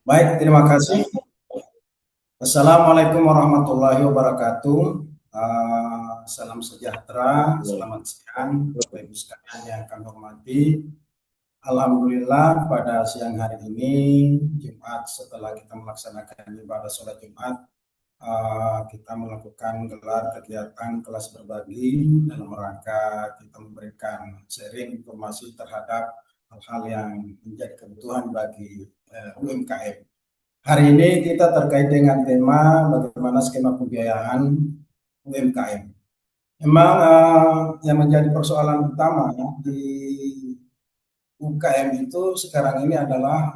Baik, terima kasih. Assalamualaikum warahmatullahi wabarakatuh. Salam sejahtera, selamat siang, Bapak Ibu sekalian yang kami hormati. Alhamdulillah pada siang hari ini, Jumat, setelah kita melaksanakan ibadah sholat Jumat, kita melakukan gelar kegiatan kelas berbagi dalam rangka kita memberikan sharing informasi terhadap hal-hal yang menjadi kebutuhan bagi UMKM. Hari ini kita terkait dengan tema bagaimana skema pembiayaan UMKM. Memang yang menjadi persoalan utama di UKM itu sekarang ini adalah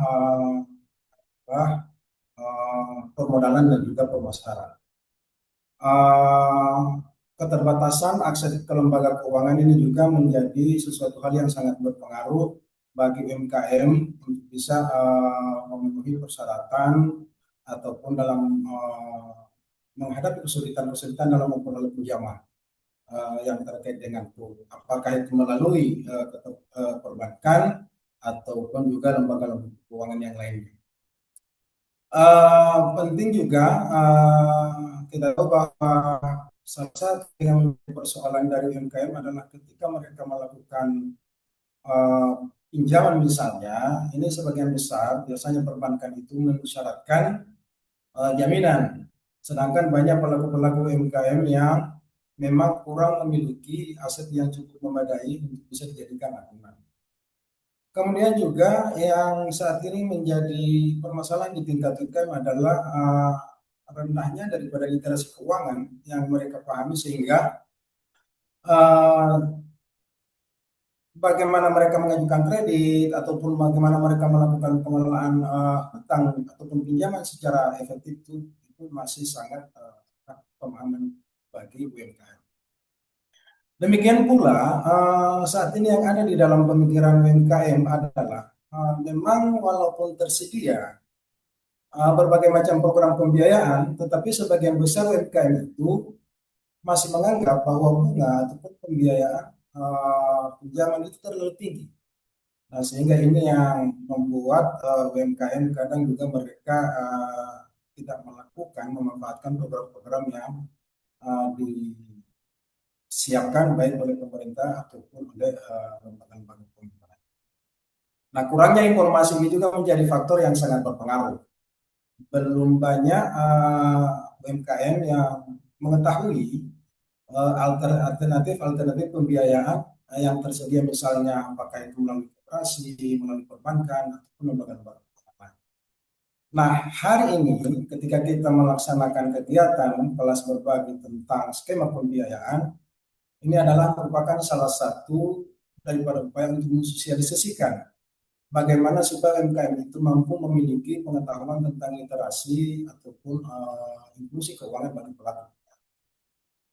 permodalan dan juga pemasaran. Uh, Keterbatasan akses ke lembaga keuangan ini juga menjadi sesuatu hal yang sangat berpengaruh bagi UMKM untuk bisa memenuhi persyaratan ataupun dalam menghadapi kesulitan-kesulitan dalam memperoleh pinjaman yang terkait dengan itu. Apakah itu melalui perbankan ataupun juga lembaga-lembaga keuangan yang lainnya. Penting juga kita tahu bahwa salah satu yang menjadi persoalan dari UMKM adalah ketika mereka melakukan uh, pinjaman misalnya, ini sebagian besar biasanya perbankan itu mensyaratkan jaminan. Sedangkan banyak pelaku-pelaku UMKM yang memang kurang memiliki aset yang cukup memadai untuk bisa dijadikan acuan. Kemudian juga yang saat ini menjadi permasalahan di tingkat UMKM adalah rendahnya daripada literasi keuangan yang mereka pahami sehingga uh, bagaimana mereka mengajukan kredit ataupun bagaimana mereka melakukan pengelolaan hutang ataupun pinjaman secara efektif itu masih sangat pemahaman bagi UMKM. Demikian pula saat ini yang ada di dalam pemikiran UMKM adalah memang walaupun tersedia berbagai macam program pembiayaan, tetapi sebagian besar UMKM itu masih menganggap bahwa bunga ataupun pembiayaan pinjaman itu terlalu tinggi. Nah, sehingga ini yang membuat UMKM kadang juga mereka tidak melakukan, memanfaatkan program-program yang disiapkan baik oleh pemerintah ataupun oleh lembaga-lembaga pemerintah. Nah, kurangnya informasi ini juga menjadi faktor yang sangat berpengaruh. Belum banyak UMKM yang mengetahui alternatif pembiayaan yang tersedia, misalnya apakah itu melalui koperasi, melalui perbankan, ataupun lembaga-lembaga keuangan. Nah, hari ini ketika kita melaksanakan kegiatan kelas berbagi tentang skema pembiayaan, ini adalah merupakan salah satu daripada upaya untuk mensosialisasikan bagaimana supaya UMKM itu mampu memiliki pengetahuan tentang literasi ataupun inklusi keuangan bagi pelaku.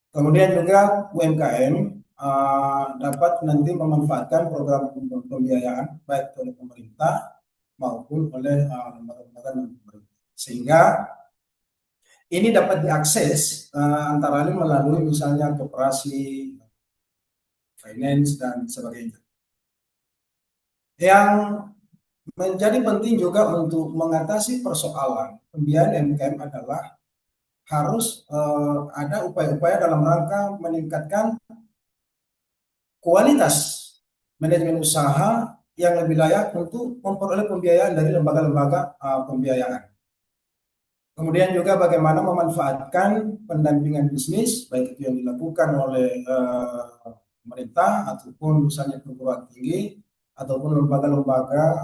Kemudian juga UMKM dapat nanti memanfaatkan program pembiayaan baik oleh pemerintah maupun oleh lembaga non-pemerintah. Sehingga ini dapat diakses antara lain melalui misalnya koperasi, finance, dan sebagainya. Yang menjadi penting juga untuk mengatasi persoalan pembiayaan UMKM adalah harus ada upaya-upaya dalam rangka meningkatkan kualitas manajemen usaha yang lebih layak untuk memperoleh pembiayaan dari lembaga-lembaga pembiayaan. Kemudian juga bagaimana memanfaatkan pendampingan bisnis, baik itu yang dilakukan oleh pemerintah ataupun misalnya perguruan tinggi ataupun lembaga-lembaga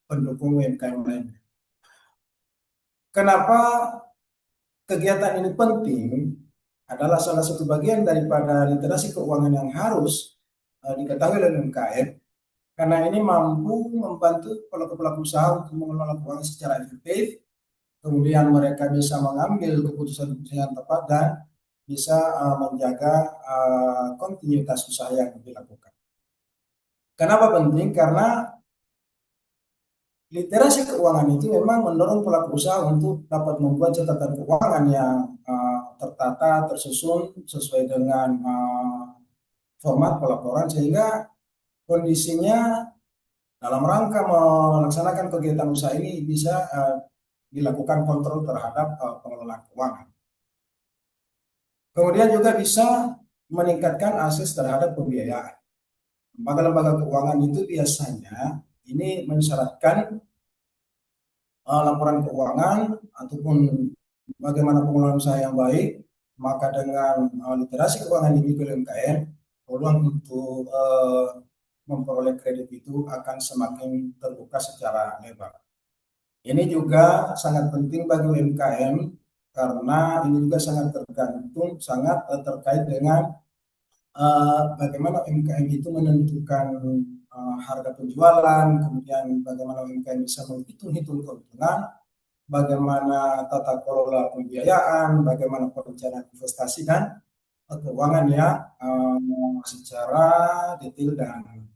pendukung UMKM lainnya. Kenapa kegiatan ini penting? Adalah salah satu bagian daripada literasi keuangan yang harus diketahui oleh UMKM, karena ini mampu membantu pelaku-pelaku usaha untuk mengelola keuangan secara efektif, kemudian mereka bisa mengambil keputusan-keputusan yang tepat dan bisa menjaga kontinuitas usaha yang dilakukan. Kenapa penting? Karena literasi keuangan itu memang mendorong pelaku usaha untuk dapat membuat catatan keuangan yang tertata, tersusun sesuai dengan format pelaporan, sehingga kondisinya Dalam rangka melaksanakan kegiatan usaha ini bisa dilakukan kontrol terhadap pengelolaan keuangan. Kemudian juga bisa meningkatkan akses terhadap pembiayaan. Lembaga-lembaga keuangan itu biasanya ini mensyaratkan laporan keuangan ataupun bagaimana pengelolaan usaha yang baik, maka dengan literasi keuangan di UMKM, peluang untuk memperoleh kredit itu akan semakin terbuka secara lebar. Ini juga sangat penting bagi UMKM karena ini juga sangat tergantung, sangat terkait dengan bagaimana UMKM itu menentukan harga penjualan, kemudian bagaimana UMKM bisa menghitung-hitung keuntungan, bagaimana tata kelola pembiayaan, bagaimana perencanaan investasi dan keuangan yang secara detail dan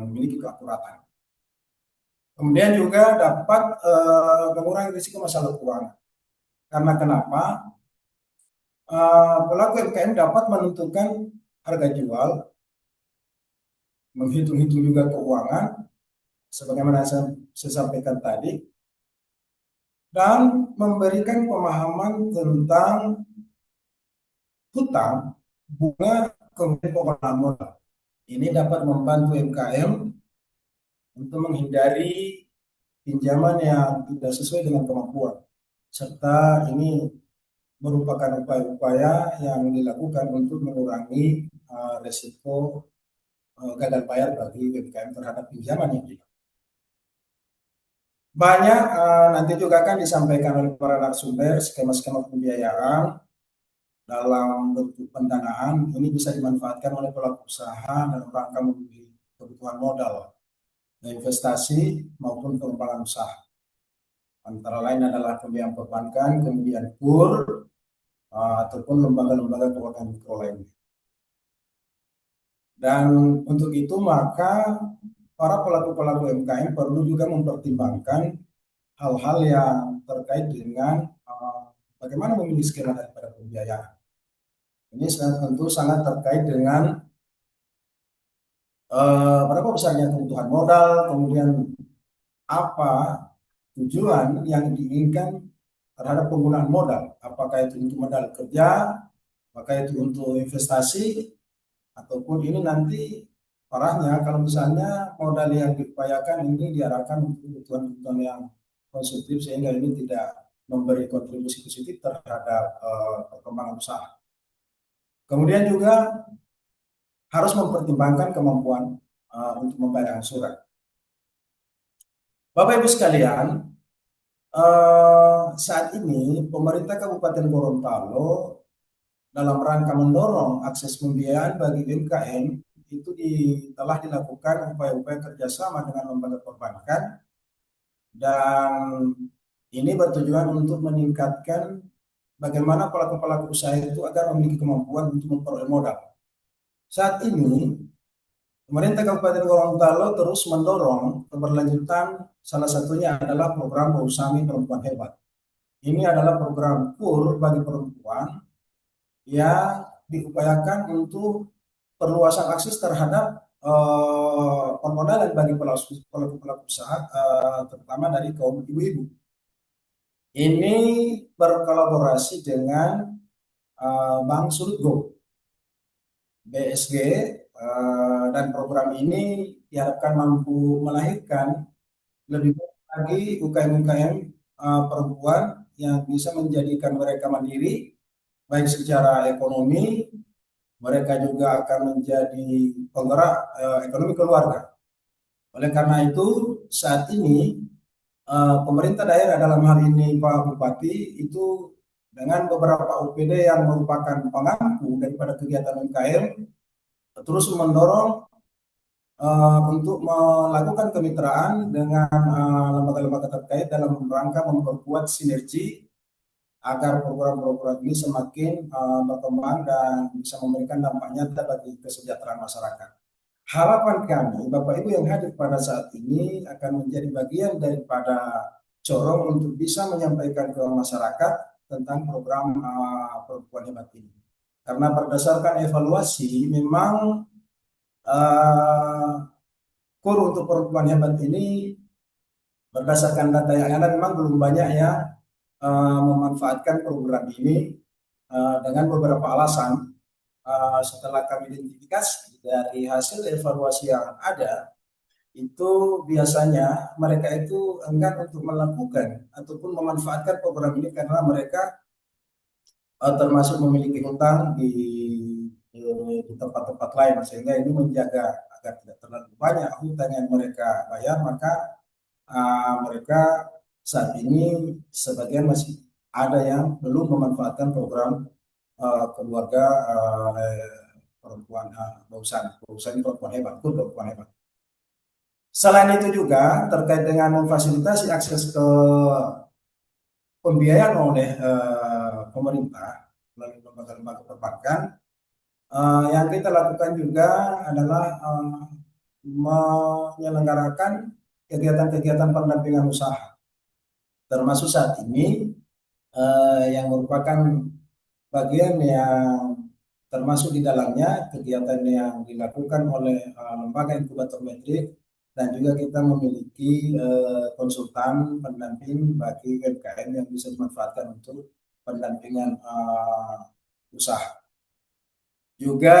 memiliki keakuratan. Kemudian juga dapat mengurangi risiko masalah keuangan. Karena kenapa? Pelaku UMKM dapat menentukan harga jual, menghitung-hitung juga keuangan, sebagaimana saya sampaikan tadi, dan memberikan pemahaman tentang hutang, bunga, kemudian pengelolaan modal. Ini dapat membantu UMKM untuk menghindari pinjaman yang tidak sesuai dengan kemampuan, serta ini merupakan upaya-upaya yang dilakukan untuk mengurangi resiko gagal bayar bagi UMKM terhadap pinjaman yang dilakukan. Banyak nanti juga akan disampaikan oleh para narasumber skema-skema pembiayaan dalam bentuk pendanaan ini bisa dimanfaatkan oleh pelaku usaha dalam rangka memenuhi kebutuhan modal, investasi maupun pengembangan usaha. Antara lain adalah pembiayaan perbankan, kemudian KUR, ataupun lembaga-lembaga keuangan mikro lainnya. Dan untuk itu maka para pelaku-pelaku UMKM perlu juga mempertimbangkan hal-hal yang terkait dengan bagaimana memilih skema daripada pembiayaan. Ini tentu sangat terkait dengan berapa besarnya kebutuhan modal, kemudian apa tujuan yang diinginkan terhadap penggunaan modal. Apakah itu untuk modal kerja, apakah itu untuk investasi, ataupun ini nanti parahnya kalau misalnya modal yang diupayakan ini diarahkan untuk kebutuhan-kebutuhan yang konsumtif sehingga ini tidak memberi kontribusi positif terhadap perkembangan usaha. Kemudian juga harus mempertimbangkan kemampuan untuk membayar angsuran. Bapak Ibu sekalian, saat ini pemerintah Kabupaten Gorontalo dalam rangka mendorong akses pembiayaan bagi UMKM itu telah dilakukan upaya-upaya kerjasama dengan lembaga perbankan dan ini bertujuan untuk meningkatkan bagaimana pelaku-pelaku usaha itu agar memiliki kemampuan untuk memperoleh modal. Saat ini pemerintah Kabupaten Gorontalo terus mendorong keberlanjutan, salah satunya adalah program Bersama Perempuan Hebat. Ini adalah program KUR bagi perempuan yang diupayakan untuk perluasan akses terhadap permodalan bagi pelaku-pelaku usaha, terutama dari kaum ibu-ibu. Ini berkolaborasi dengan Bank Sulitgo, BSG, dan program ini diharapkan mampu melahirkan lebih banyak lagi UKM-UKM perempuan yang bisa menjadikan mereka mandiri, baik secara ekonomi, mereka juga akan menjadi penggerak ekonomi keluarga. Oleh karena itu, saat ini pemerintah daerah dalam hal ini Pak Bupati itu dengan beberapa OPD yang merupakan pengangku daripada kegiatan UMKM terus mendorong untuk melakukan kemitraan dengan lembaga-lembaga terkait dalam rangka memperkuat sinergi agar program-program ini semakin berkembang dan bisa memberikan dampak nyata bagi kesejahteraan masyarakat. Harapan kami, Bapak Ibu yang hadir pada saat ini akan menjadi bagian daripada corong untuk bisa menyampaikan ke masyarakat tentang program perempuan hebat ini. Karena berdasarkan evaluasi, memang uh, kur untuk perempuan hebat ini berdasarkan data yang ada memang belum banyak yang memanfaatkan program ini dengan beberapa alasan. Setelah kami identifikasi dari hasil evaluasi yang ada, itu biasanya mereka itu enggan untuk melakukan ataupun memanfaatkan program ini karena mereka termasuk memiliki hutang di tempat-tempat lain, sehingga ini menjaga agar tidak terlalu banyak hutang yang mereka bayar. Maka mereka saat ini sebagian masih ada yang belum memanfaatkan program keluarga perempuan Bausan perempuan hebat, perempuan hebat. Selain itu juga terkait dengan memfasilitasi akses ke pembiayaan oleh pemerintah melalui lembaga-lembaga perbankan, yang kita lakukan juga adalah menyelenggarakan kegiatan-kegiatan pendampingan usaha, termasuk saat ini yang merupakan bagian yang termasuk di dalamnya kegiatan yang dilakukan oleh lembaga inkubator metrik, dan juga kita memiliki konsultan pendamping bagi UMKM yang bisa dimanfaatkan untuk pendampingan usaha. Juga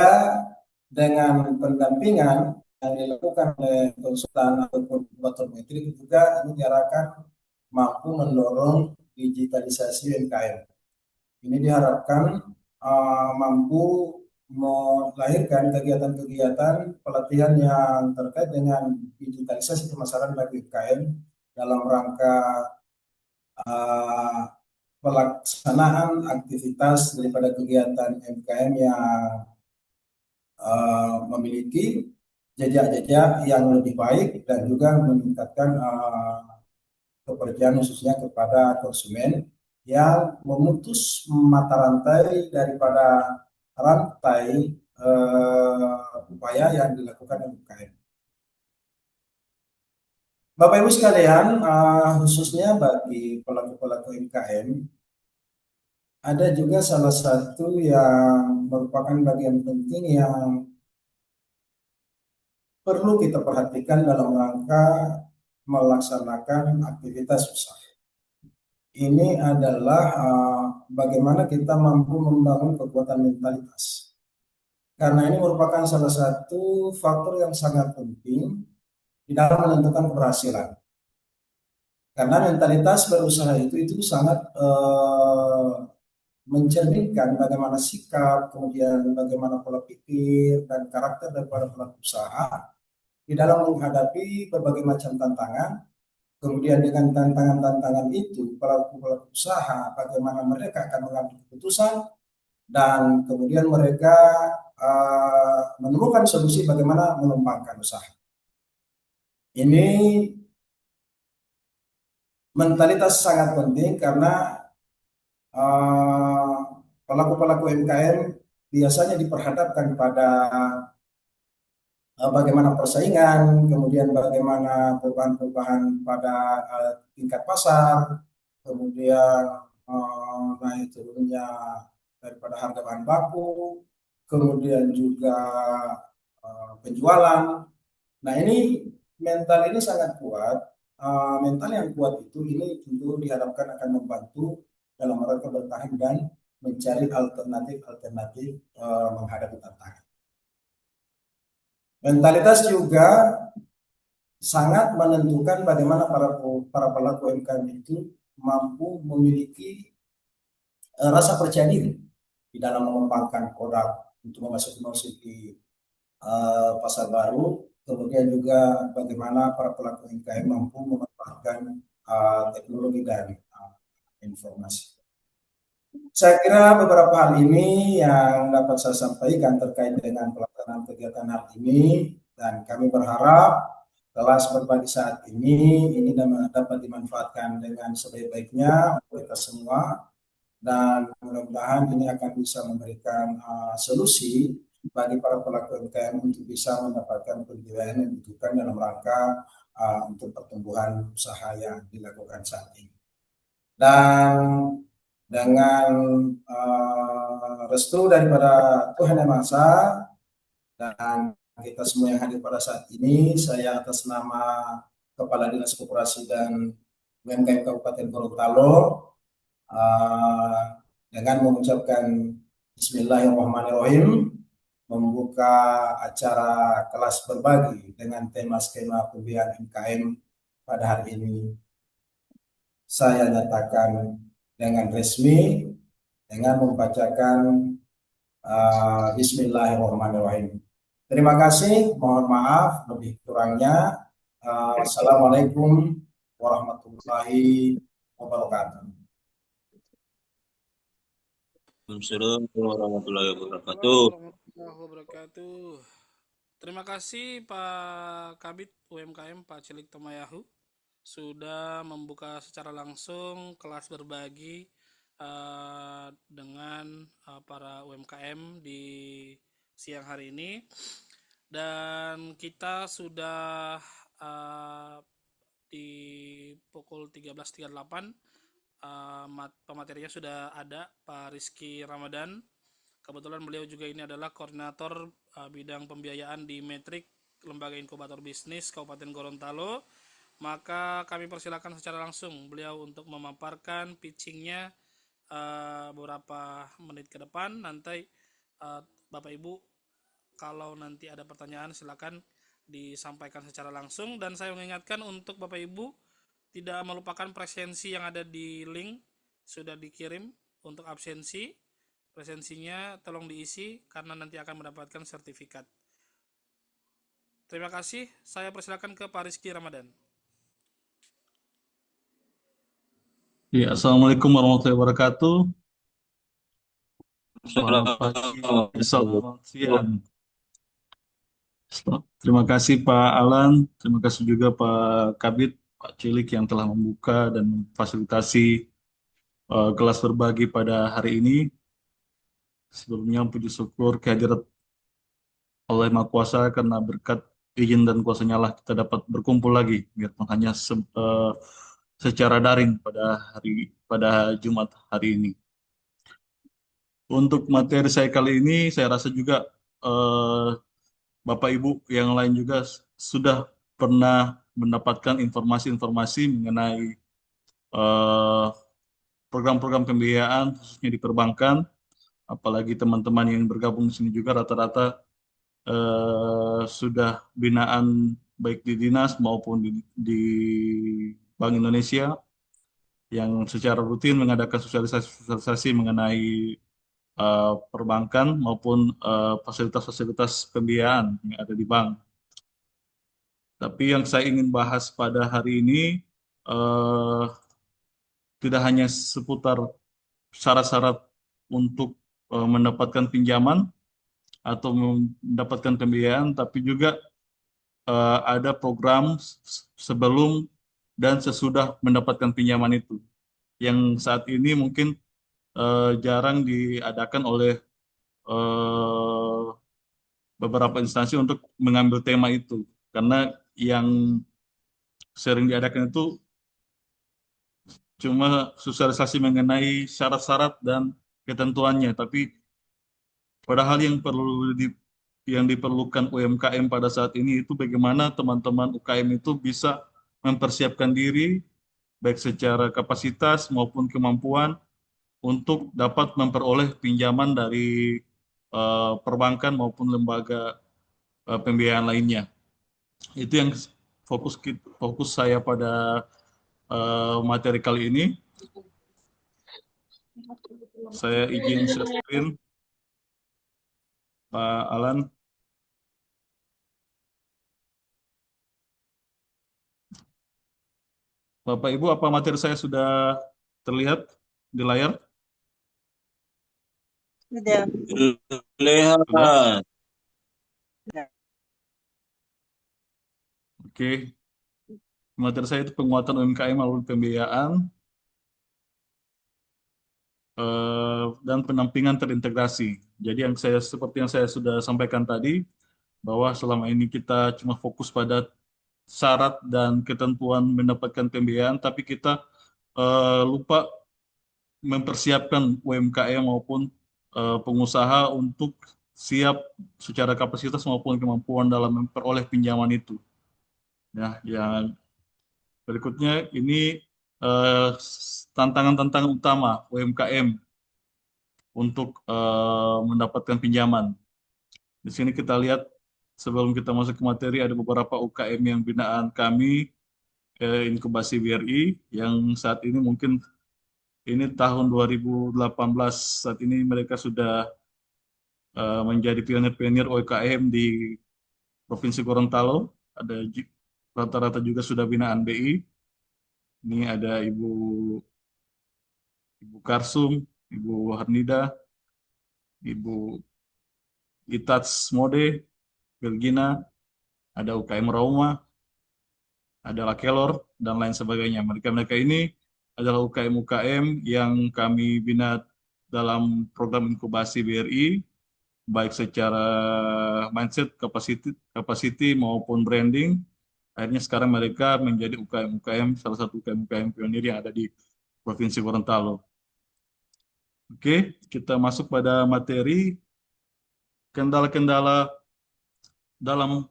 dengan pendampingan yang dilakukan oleh konsultan ataupun inkubator metrik juga ini diharapkan mampu mendorong digitalisasi UMKM. Ini diharapkan mampu melahirkan kegiatan-kegiatan pelatihan yang terkait dengan digitalisasi pemasaran bagi UMKM dalam rangka pelaksanaan aktivitas daripada kegiatan UMKM yang memiliki jejak-jejak yang lebih baik dan juga meningkatkan kepercayaan khususnya kepada konsumen yang memutus mata rantai daripada rantai upaya yang dilakukan UMKM. Bapak Ibu sekalian, khususnya bagi pelaku-pelaku UMKM, ada juga salah satu yang merupakan bagian penting yang perlu kita perhatikan dalam rangka melaksanakan aktivitas usaha. Ini adalah bagaimana kita mampu membangun kekuatan mentalitas. Karena ini merupakan salah satu faktor yang sangat penting di dalam menentukan keberhasilan. Karena mentalitas berusaha itu sangat mencerminkan bagaimana sikap, kemudian bagaimana pola pikir dan karakter daripada pelaku usaha di dalam menghadapi berbagai macam tantangan. Kemudian dengan tantangan-tantangan itu, pelaku-pelaku usaha bagaimana mereka akan mengambil keputusan, dan kemudian mereka menemukan solusi bagaimana mengembangkan usaha. Ini mentalitas sangat penting karena pelaku-pelaku UMKM biasanya diperhadapkan pada bagaimana persaingan, kemudian bagaimana perubahan-perubahan pada tingkat pasar, kemudian naik turunnya daripada harga bahan baku, kemudian juga penjualan. Nah, ini mental ini sangat kuat. Mental yang kuat itu ini tentu diharapkan akan membantu dalam rangka bertahan dan mencari alternatif menghadapi tantangan. Mentalitas juga sangat menentukan bagaimana para pelaku UMKM itu mampu memiliki rasa percaya diri di dalam mengembangkan produk untuk memasuki pasar baru, kemudian juga bagaimana para pelaku UMKM mampu memanfaatkan teknologi dan informasi. Saya kira beberapa hal ini yang dapat saya sampaikan terkait dengan pelaksanaan kegiatan hari ini, dan kami berharap kelas berbagi saat ini dapat dimanfaatkan dengan sebaik-baiknya oleh kita semua, dan mudah-mudahan ini akan bisa memberikan solusi bagi para pelaku UMKM untuk bisa mendapatkan pembiayaan yang dibutuhkan dalam rangka untuk pertumbuhan usaha yang dilakukan saat ini. Dan dengan restu daripada Tuhan Yang Maha Esa dan kita semua yang hadir pada saat ini, saya atas nama Kepala Dinas Koperasi dan UMKM Kabupaten Gorontalo eh, dengan mengucapkan Bismillahirrahmanirrahim membuka acara kelas berbagi dengan tema skema pembiayaan UMKM pada hari ini. Saya nyatakan dengan resmi dengan membacakan Bismillahirrahmanirrahim. Terima kasih, mohon maaf lebih kurangnya. Assalamualaikum warahmatullahi wabarakatuh. Assalamualaikum warahmatullahi wabarakatuh. Warahmatullahi wabarakatuh. Terima kasih Pak Kabid UMKM Pak Cilik Tomayahu sudah membuka secara langsung kelas berbagi dengan para UMKM di siang hari ini, dan kita sudah di pukul 13.38 pematerinya sudah ada Pak Rizky Ramadan. Kebetulan beliau juga ini adalah koordinator bidang pembiayaan di Metrik Lembaga Inkubator Bisnis Kabupaten Gorontalo. Maka kami persilakan secara langsung beliau untuk memaparkan pitchingnya beberapa menit ke depan. Nanti Bapak Ibu kalau nanti ada pertanyaan silakan disampaikan secara langsung, dan saya mengingatkan untuk Bapak Ibu tidak melupakan presensi yang ada di link sudah dikirim untuk absensi. Presensinya tolong diisi karena nanti akan mendapatkan sertifikat. Terima kasih. Saya persilakan ke Pak Rizky Ramadan. Ya, Assalamualaikum warahmatullahi wabarakatuh. Selamat pagi, selamat siang. Terima kasih Pak Alan, terima kasih juga Pak Kabid, Pak Cilik yang telah membuka dan memfasilitasi kelas berbagi pada hari ini. Sebelumnya puji syukur kehadirat Allah Maha Kuasa karena berkat izin dan kuasanya lah kita dapat berkumpul lagi, biarpun hanya secara daring pada Jumat hari ini. Untuk materi saya kali ini, saya rasa juga Bapak Ibu yang lain juga sudah pernah mendapatkan informasi-informasi mengenai program-program pembiayaan khususnya di perbankan. Apalagi teman-teman yang bergabung di sini juga rata-rata sudah binaan baik di dinas maupun di Bank Indonesia yang secara rutin mengadakan sosialisasi mengenai perbankan maupun fasilitas-fasilitas pembiayaan yang ada di bank. Tapi yang saya ingin bahas pada hari ini tidak hanya seputar syarat-syarat untuk mendapatkan pinjaman atau mendapatkan pembiayaan, tapi juga ada program sebelum dan sesudah mendapatkan pinjaman itu, yang saat ini mungkin jarang diadakan oleh beberapa instansi untuk mengambil tema itu, karena yang sering diadakan itu cuma sosialisasi mengenai syarat-syarat dan ketentuannya, tapi padahal yang diperlukan UMKM pada saat ini itu bagaimana teman-teman UKM itu bisa mempersiapkan diri baik secara kapasitas maupun kemampuan untuk dapat memperoleh pinjaman dari perbankan maupun lembaga pembiayaan lainnya. Itu yang fokus saya pada materi kali ini. Saya izin share screen, Pak Alan. Bapak Ibu, apa materi saya sudah terlihat di layar? Sudah. Terlihat. Oke. Materi saya itu penguatan UMKM melalui pembiayaan dan pendampingan terintegrasi. Jadi seperti yang saya sudah sampaikan tadi, bahwa selama ini kita cuma fokus pada syarat dan ketentuan mendapatkan pembiayaan, tapi kita lupa mempersiapkan UMKM maupun pengusaha untuk siap secara kapasitas maupun kemampuan dalam memperoleh pinjaman itu. Ya, yang berikutnya ini tantangan-tantangan utama UMKM untuk mendapatkan pinjaman. Di sini kita lihat sebelum kita masuk ke materi ada beberapa UKM yang binaan kami inkubasi BRI yang saat ini mungkin ini tahun 2018 saat ini mereka sudah menjadi pionir-pionir UKM di Provinsi Gorontalo. Ada rata-rata juga sudah binaan BI. Ini ada Ibu Karsum, Ibu Harnida, Ibu Itats Mode, Belgina, ada UKM Rauma, ada Lakelor, dan lain sebagainya. Mereka ini adalah UKM-UKM yang kami bina dalam program inkubasi BRI, baik secara mindset, capacity maupun branding. Akhirnya sekarang mereka menjadi UKM-UKM, salah satu UKM-UKM pionir yang ada di Provinsi Gorontalo. Oke, kita masuk pada materi kendala-kendala dalam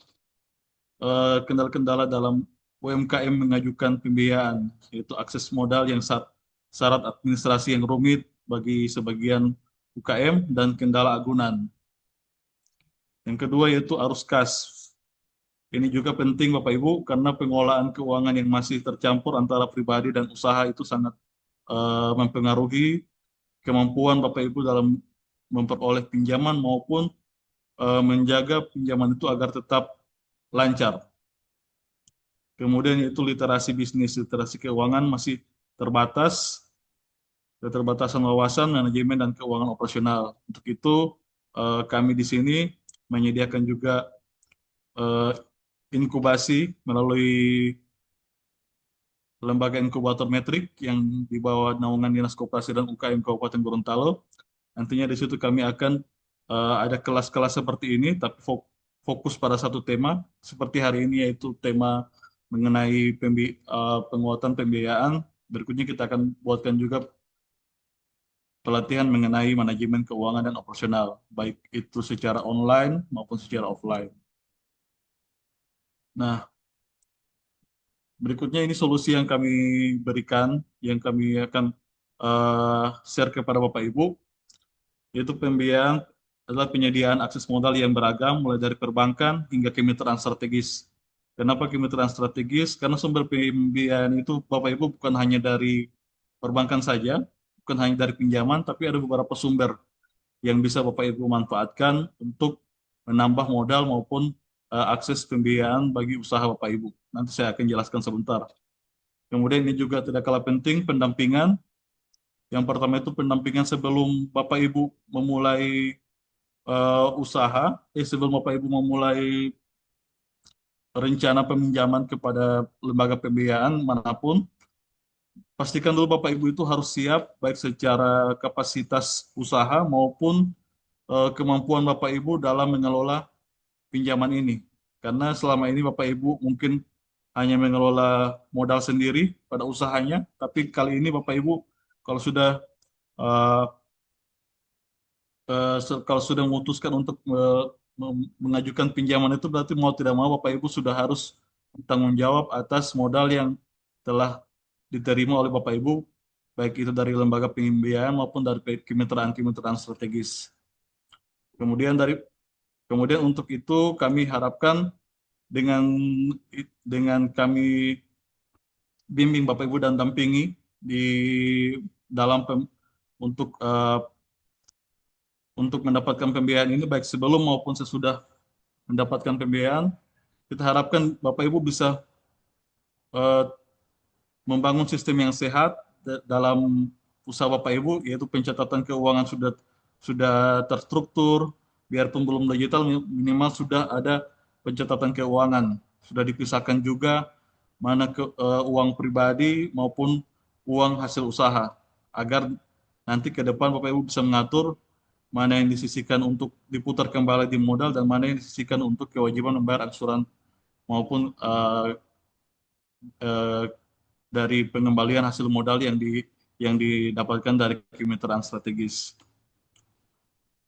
UMKM mengajukan pembiayaan, yaitu akses modal yang syarat administrasi yang rumit bagi sebagian UKM dan kendala agunan. Yang kedua yaitu arus kas. Ini juga penting Bapak Ibu karena pengolahan keuangan yang masih tercampur antara pribadi dan usaha itu sangat mempengaruhi kemampuan Bapak Ibu dalam memperoleh pinjaman maupun menjaga pinjaman itu agar tetap lancar. Kemudian itu literasi bisnis, literasi keuangan masih terbatas, keterbatasan wawasan, manajemen, dan keuangan operasional. Untuk itu kami di sini menyediakan juga inkubasi melalui lembaga inkubator metrik yang di bawah naungan Dinas Koperasi dan UKM Kabupaten Gorontalo. Nantinya di situ kami akan ada kelas-kelas seperti ini, tapi fokus pada satu tema. Seperti hari ini yaitu tema mengenai penguatan pembiayaan. Berikutnya kita akan buatkan juga pelatihan mengenai manajemen keuangan dan operasional, baik itu secara online maupun secara offline. Nah, berikutnya ini solusi yang kami berikan, yang kami akan share kepada Bapak Ibu, yaitu pembiayaan adalah penyediaan akses modal yang beragam, mulai dari perbankan hingga kemitraan strategis. Kenapa kemitraan strategis? Karena sumber pembiayaan itu Bapak Ibu bukan hanya dari perbankan saja, bukan hanya dari pinjaman, tapi ada beberapa sumber yang bisa Bapak Ibu manfaatkan untuk menambah modal maupun akses pembiayaan bagi usaha Bapak Ibu. Nanti saya akan jelaskan sebentar. Kemudian ini juga tidak kalah penting pendampingan. Yang pertama itu pendampingan sebelum Bapak Ibu memulai usaha, sebelum Bapak Ibu memulai rencana peminjaman kepada lembaga pembiayaan manapun, pastikan dulu Bapak Ibu itu harus siap baik secara kapasitas usaha maupun kemampuan Bapak Ibu dalam mengelola pinjaman ini. Karena selama ini Bapak Ibu mungkin hanya mengelola modal sendiri pada usahanya, tapi kali ini Bapak Ibu kalau sudah uh, kalau sudah memutuskan untuk mengajukan pinjaman itu berarti mau tidak mau Bapak Ibu sudah harus bertanggung jawab atas modal yang telah diterima oleh Bapak Ibu, baik itu dari lembaga pembiayaan maupun dari kemitraan-kemitraan strategis. Kemudian untuk itu kami harapkan dengan kami bimbing Bapak Ibu dan dampingi di dalam untuk mendapatkan pembiayaan ini baik sebelum maupun sesudah mendapatkan pembiayaan, kita harapkan Bapak Ibu bisa membangun sistem yang sehat dalam usaha Bapak Ibu, yaitu pencatatan keuangan sudah terstruktur, biarpun belum digital minimal sudah ada pencatatan keuangan, sudah dipisahkan juga mana uang pribadi maupun uang hasil usaha, agar nanti ke depan Bapak Ibu bisa mengatur mana yang disisihkan untuk diputar kembali di modal dan mana yang disisihkan untuk kewajiban membayar angsuran maupun dari pengembalian hasil modal yang didapatkan dari kemitraan strategis.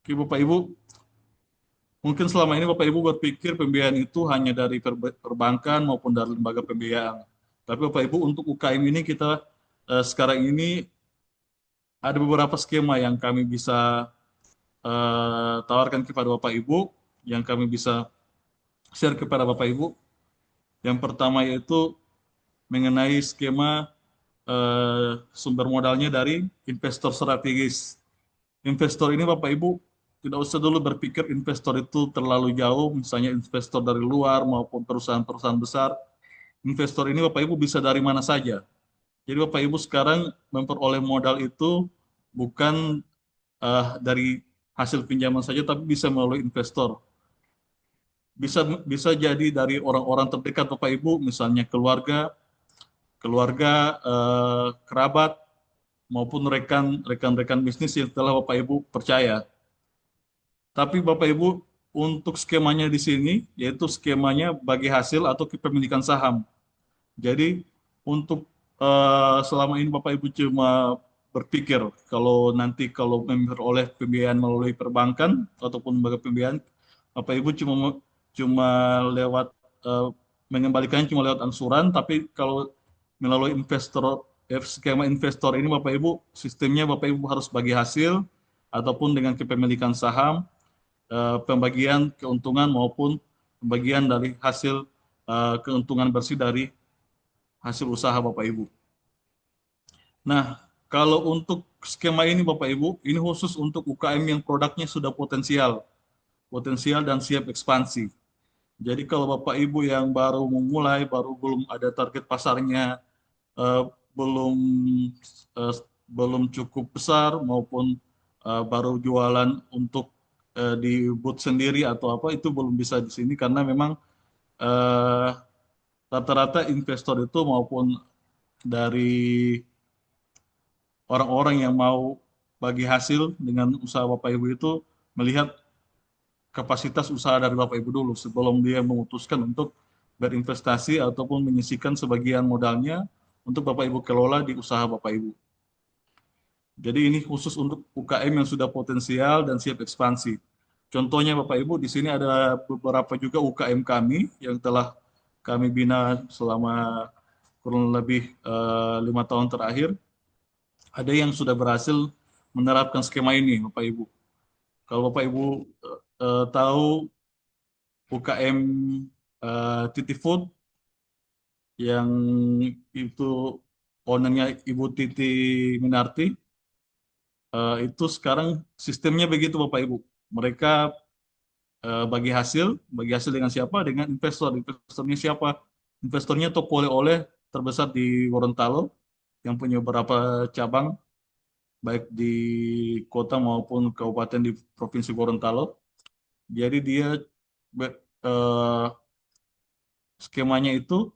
Oke Bapak Ibu, Mungkin selama ini Bapak Ibu berpikir pembiayaan itu hanya dari perbankan maupun dari lembaga pembiayaan. Tapi Bapak Ibu untuk UKM ini kita sekarang ini ada beberapa skema yang kami bisa tawarkan kepada Bapak Ibu, yang kami bisa share kepada Bapak Ibu. Yang pertama yaitu mengenai skema sumber modalnya dari investor strategis. Investor ini Bapak Ibu tidak usah dulu berpikir investor itu terlalu jauh, misalnya investor dari luar maupun perusahaan-perusahaan besar. Investor ini Bapak Ibu bisa dari mana saja. Jadi Bapak Ibu sekarang memperoleh modal itu bukan dari hasil pinjaman saja, tapi bisa melalui investor. Bisa jadi dari orang-orang terdekat Bapak Ibu, misalnya keluarga, kerabat, maupun rekan-rekan bisnis yang telah Bapak Ibu percaya. Tapi Bapak Ibu untuk skemanya di sini yaitu skemanya bagi hasil atau kepemilikan saham. Jadi untuk selama ini Bapak Ibu cuma berpikir kalau nanti kalau memperoleh pembiayaan melalui perbankan ataupun lembaga pembiayaan, Bapak Ibu cuma lewat mengembalikannya cuma lewat angsuran, tapi kalau melalui skema investor ini Bapak Ibu sistemnya Bapak Ibu harus bagi hasil ataupun dengan kepemilikan saham, pembagian keuntungan maupun pembagian dari hasil keuntungan bersih dari hasil usaha Bapak Ibu. Nah, kalau untuk skema ini Bapak Ibu, ini khusus untuk UKM yang produknya sudah potensial dan siap ekspansi. Jadi kalau Bapak Ibu yang baru memulai, belum ada target pasarnya, eh, belum belum cukup besar maupun baru jualan untuk di booth sendiri atau apa, itu belum bisa di sini karena memang eh, rata-rata investor itu maupun dari orang-orang yang mau bagi hasil dengan usaha Bapak Ibu itu melihat kapasitas usaha dari Bapak Ibu dulu sebelum dia memutuskan untuk berinvestasi ataupun menyisihkan sebagian modalnya untuk Bapak Ibu kelola di usaha Bapak Ibu. Jadi ini khusus untuk UKM yang sudah potensial dan siap ekspansi. Contohnya Bapak Ibu, di sini ada beberapa juga UKM kami yang telah kami bina selama kurang lebih 5 tahun terakhir. Ada yang sudah berhasil menerapkan skema ini, Bapak Ibu. Kalau Bapak Ibu tahu UKM Titi Food yang itu ownernya Ibu Titi Minarti, itu sekarang sistemnya begitu Bapak Ibu. Mereka bagi hasil dengan siapa? Dengan investor. Investornya siapa? Investornya toko oleh-oleh terbesar di Gorontalo yang punya beberapa cabang baik di kota maupun kabupaten di Provinsi Gorontalo. Jadi dia skemanya itu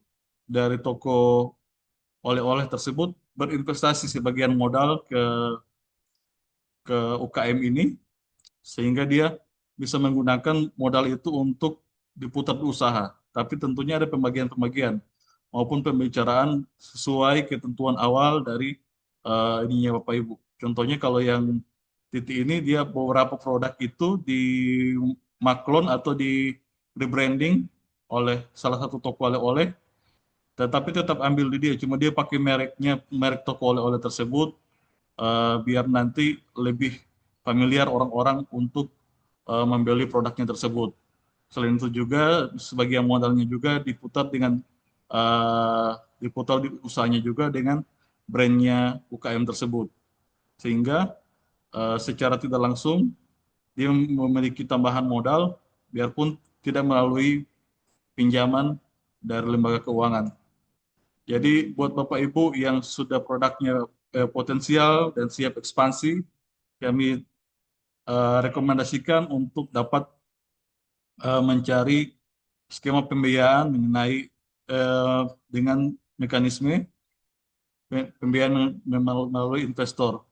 dari toko oleh-oleh tersebut berinvestasi sebagian modal ke UKM ini sehingga dia bisa menggunakan modal itu untuk diputar di usaha. Tapi tentunya ada pembagian-pembagian maupun pembicaraan sesuai ketentuan awal dari ininya Bapak Ibu. Contohnya kalau yang Titi ini dia beberapa produk itu dimaklon atau di rebranding oleh salah satu toko oleh-oleh, tetapi tetap ambil di dia, cuma dia pakai merek toko oleh-oleh tersebut biar nanti lebih familiar orang-orang untuk membeli produknya tersebut. Selain itu juga sebagian modalnya juga diputar di usahanya juga dengan brandnya UKM tersebut, sehingga secara tidak langsung dia memiliki tambahan modal biarpun tidak melalui pinjaman dari lembaga keuangan. Jadi buat Bapak Ibu yang sudah produknya potensial dan siap ekspansi, kami rekomendasikan untuk dapat mencari skema pembiayaan mengenai dengan mekanisme pembiayaan melalui investor.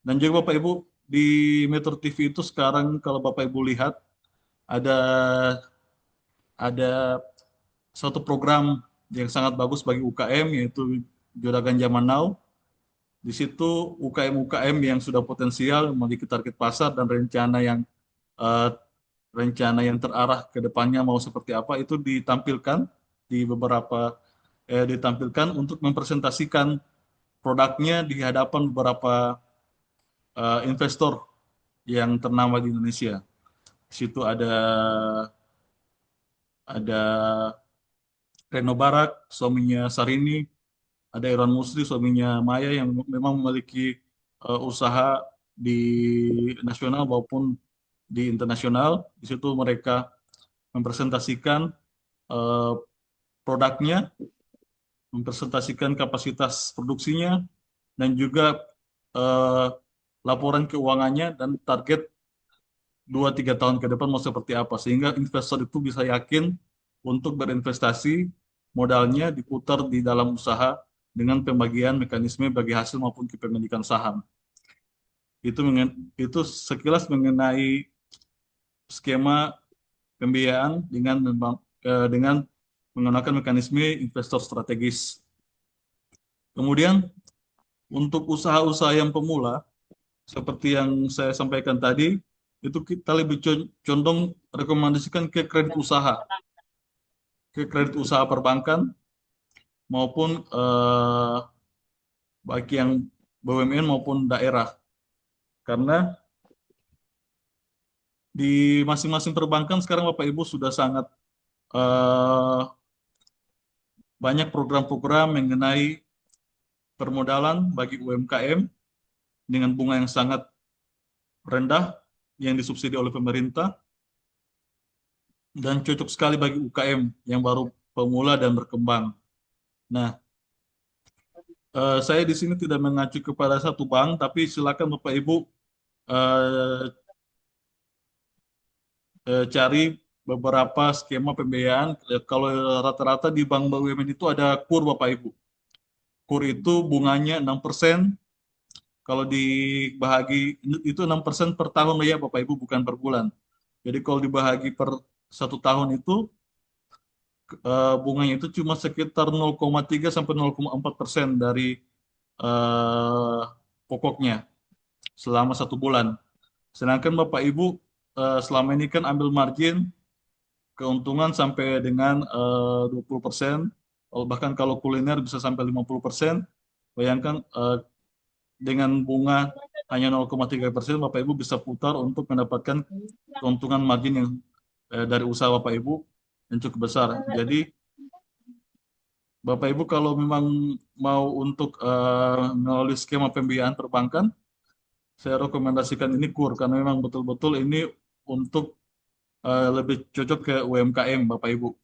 Dan juga Bapak Ibu di Metro TV itu sekarang kalau Bapak Ibu lihat ada suatu program yang sangat bagus bagi UKM yaitu Juragan Zaman Now. Di situ UKM-UKM yang sudah potensial memiliki target pasar dan rencana yang rencana yang terarah ke depannya mau seperti apa itu ditampilkan di ditampilkan untuk mempresentasikan produknya di hadapan beberapa investor yang ternama di Indonesia. Di situ ada Reno Barak, suaminya Sarini, ada Iron Musli, suaminya Maya yang memang memiliki usaha di nasional maupun di internasional. Di situ mereka mempresentasikan eh, produknya, mempresentasikan kapasitas produksinya, dan juga eh, laporan keuangannya dan target 2-3 tahun ke depan mau seperti apa. Sehingga investor itu bisa yakin untuk berinvestasi, modalnya diputar di dalam usaha dengan pembagian mekanisme bagi hasil maupun kepemilikan saham. Itu sekilas mengenai skema pembiayaan dengan menggunakan mekanisme investor strategis. Kemudian untuk usaha-usaha yang pemula, seperti yang saya sampaikan tadi, itu kita lebih condong rekomendasikan ke kredit usaha perbankan maupun baik yang BUMN maupun daerah. Karena di masing-masing perbankan sekarang Bapak Ibu sudah sangat eh, banyak program-program mengenai permodalan bagi UMKM dengan bunga yang sangat rendah yang disubsidi oleh pemerintah dan cocok sekali bagi UKM yang baru pemula dan berkembang. Nah, saya di sini tidak mengacu kepada satu bank, tapi silakan Bapak Ibu eh, cari beberapa skema pembiayaan. Kalau rata-rata di bank BUMN itu ada KUR Bapak Ibu. KUR itu bunganya 6%. Kalau dibahagi itu 6% per tahun ya Bapak Ibu, bukan per bulan. Jadi kalau dibahagi per 1 tahun itu bunganya itu cuma sekitar 0,3 sampai 0,4% dari eh, pokoknya selama 1 bulan. Sedangkan Bapak Ibu selama ini kan ambil margin keuntungan sampai dengan 20%, bahkan kalau kuliner bisa sampai 50%. Bayangkan dengan bunga hanya 0,3%, Bapak Ibu bisa putar untuk mendapatkan keuntungan margin yang dari usaha Bapak Ibu yang cukup besar. Jadi Bapak Ibu kalau memang mau untuk melalui skema pembiayaan perbankan, saya rekomendasikan ini KUR karena memang betul-betul ini untuk lebih cocok ke UMKM Bapak Ibu.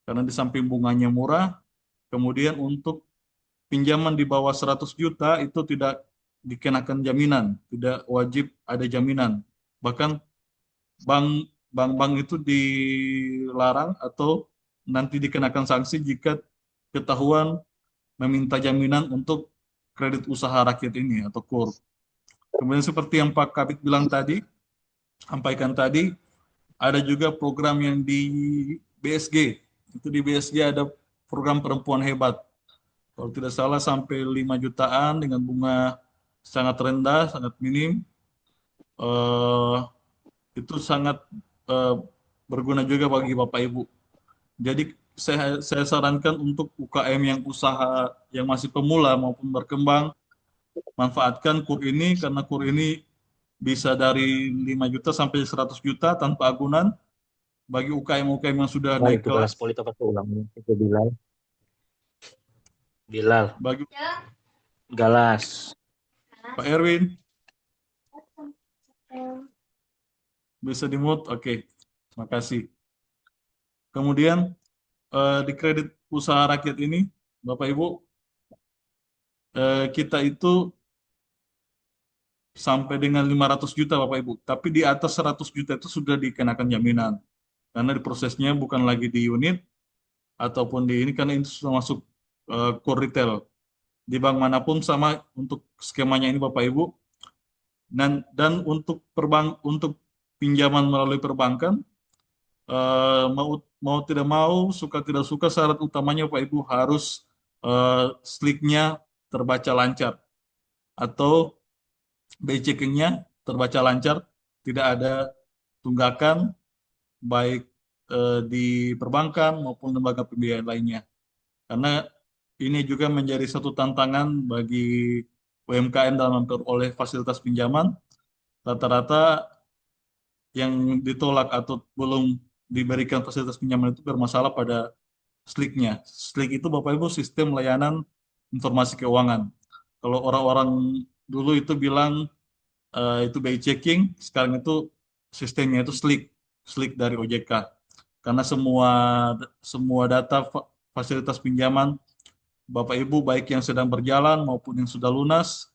Karena di samping bunganya murah, kemudian untuk pinjaman di bawah 100 juta itu tidak dikenakan jaminan, tidak wajib ada jaminan. Bahkan bank-bank itu dilarang atau nanti dikenakan sanksi jika ketahuan meminta jaminan untuk kredit usaha rakyat ini atau KUR. Kemudian seperti yang Pak Kabit sampaikan tadi, ada juga program yang di BSG. Itu di BSG ada program perempuan hebat. Kalau tidak salah sampai 5 jutaan dengan bunga sangat rendah, sangat minim. Eh, itu sangat eh, berguna juga bagi Bapak Ibu. Jadi saya sarankan untuk UKM yang usaha yang masih pemula maupun berkembang, manfaatkan KUR ini karena KUR ini bisa dari 5 juta sampai 100 juta tanpa agunan. Bagi UKM-UKM yang sudah Nah, naik itu kelas, kelas politik apa ulang itu Bilal. Bilal, bagi Galas. Pak Erwin, bisa di-mute? Oke, terima kasih. Kemudian di kredit usaha rakyat ini, Bapak Ibu, kita itu sampai dengan 500 juta Bapak Ibu. Tapi di atas 100 juta itu sudah dikenakan jaminan. Karena di prosesnya bukan lagi di unit ataupun di ini, karena ini sudah masuk core retail. Di bank manapun sama untuk skemanya ini Bapak Ibu. Dan untuk pinjaman melalui perbankan, mau tidak mau, suka tidak suka, syarat utamanya Bapak Ibu harus sliknya terbaca lancar atau BI checkingnya terbaca lancar, tidak ada tunggakan baik di perbankan maupun lembaga pembiayaan lainnya. Karena ini juga menjadi satu tantangan bagi UMKM dalam memperoleh fasilitas pinjaman. Rata-rata yang ditolak atau belum diberikan fasilitas pinjaman itu bermasalah pada SLIK-nya. SLIK itu Bapak Ibu sistem layanan informasi keuangan. Kalau orang-orang dulu itu bilang itu BI checking, sekarang itu sistemnya itu SLIK, SLIK dari OJK. Karena semua data fasilitas pinjaman Bapak Ibu baik yang sedang berjalan maupun yang sudah lunas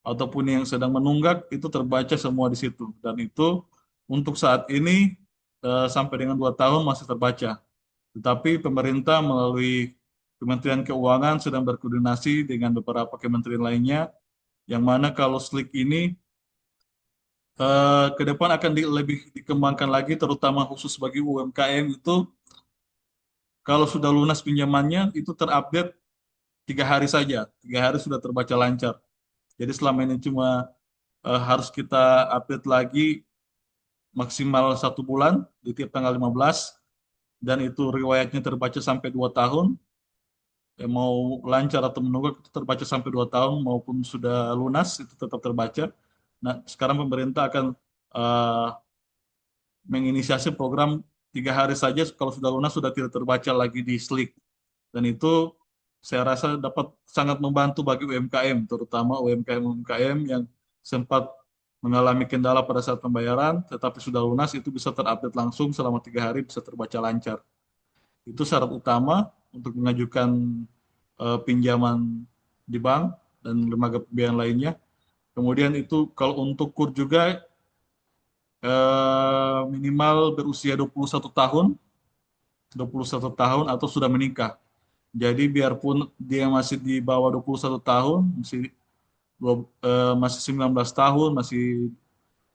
ataupun yang sedang menunggak itu terbaca semua di situ. Dan itu untuk saat ini sampai dengan 2 tahun masih terbaca. Tetapi pemerintah melalui Kementerian Keuangan sedang berkoordinasi dengan beberapa kementerian lainnya, yang mana kalau SLIK ini ke depan akan lebih dikembangkan lagi, terutama khusus bagi UMKM itu, kalau sudah lunas pinjamannya itu terupdate 3 hari saja, 3 hari sudah terbaca lancar. Jadi selama ini cuma harus kita update lagi maksimal 1 bulan di tiap tanggal 15, dan itu riwayatnya terbaca sampai 2 tahun. Ya, mau lancar atau menunggak itu terbaca sampai 2 tahun, maupun sudah lunas itu tetap terbaca. Nah, sekarang pemerintah akan eh, menginisiasi program 3 hari saja kalau sudah lunas sudah tidak terbaca lagi di SLIK. Dan itu saya rasa dapat sangat membantu bagi UMKM, terutama UMKM yang sempat mengalami kendala pada saat pembayaran, tetapi sudah lunas itu bisa terupdate langsung selama 3 hari, bisa terbaca lancar. Itu syarat utama untuk mengajukan pinjaman di bank dan lembaga pembiayaan lainnya. Kemudian itu kalau untuk KUR juga minimal berusia 21 tahun, 21 tahun atau sudah menikah. Jadi biarpun dia masih di bawah 21 tahun, masih 19 tahun, masih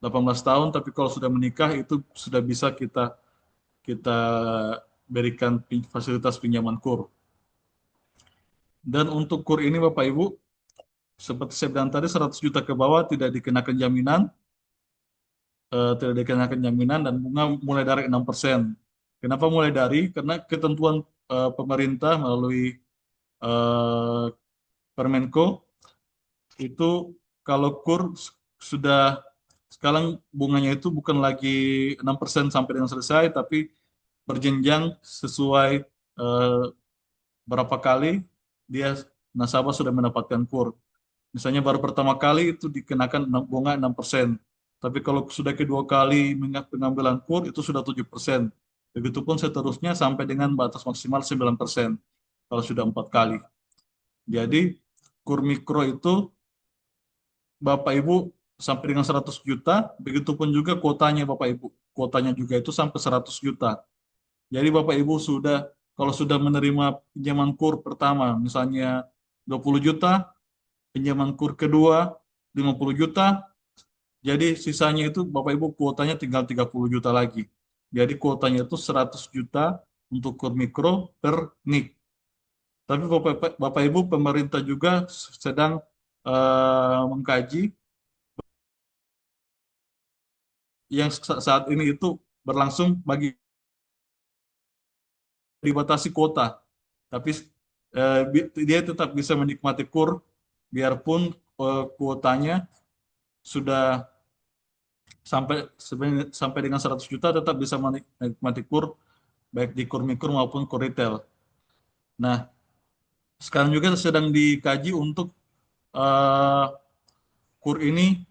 18 tahun, tapi kalau sudah menikah itu sudah bisa kita kita berikan fasilitas pinjaman KUR. Dan untuk KUR ini Bapak Ibu, seperti saya bilang tadi, 100 juta ke bawah tidak dikenakan jaminan, dan bunga mulai dari 6%. Kenapa mulai dari? Karena ketentuan pemerintah melalui Permenko itu kalau KUR sudah sekarang bunganya itu bukan lagi 6% sampai dengan selesai, tapi berjenjang sesuai berapa kali dia nasabah sudah mendapatkan KUR. Misalnya baru pertama kali itu dikenakan bunga 6%. Tapi kalau sudah kedua kali pengambilan KUR itu sudah 7%. Begitupun seterusnya sampai dengan batas maksimal 9% kalau sudah 4 kali. Jadi KUR mikro itu Bapak Ibu sampai dengan 100 juta, begitupun juga kuotanya Bapak Ibu. Kuotanya juga itu sampai 100 juta. Jadi Bapak Ibu kalau sudah menerima pinjaman KUR pertama, misalnya 20 juta, pinjaman KUR kedua 50 juta, jadi sisanya itu Bapak Ibu kuotanya tinggal 30 juta lagi. Jadi kuotanya itu 100 juta untuk KUR mikro per NIK. Tapi Bapak Ibu pemerintah juga sedang mengkaji yang saat ini itu berlangsung bagi dibatasi kuota. Tapi dia tetap bisa menikmati KUR biarpun kuotanya sudah sampai dengan 100 juta, tetap bisa menikmati KUR baik di KUR mikro maupun KUR retail. Nah, sekarang juga sedang dikaji untuk KUR ini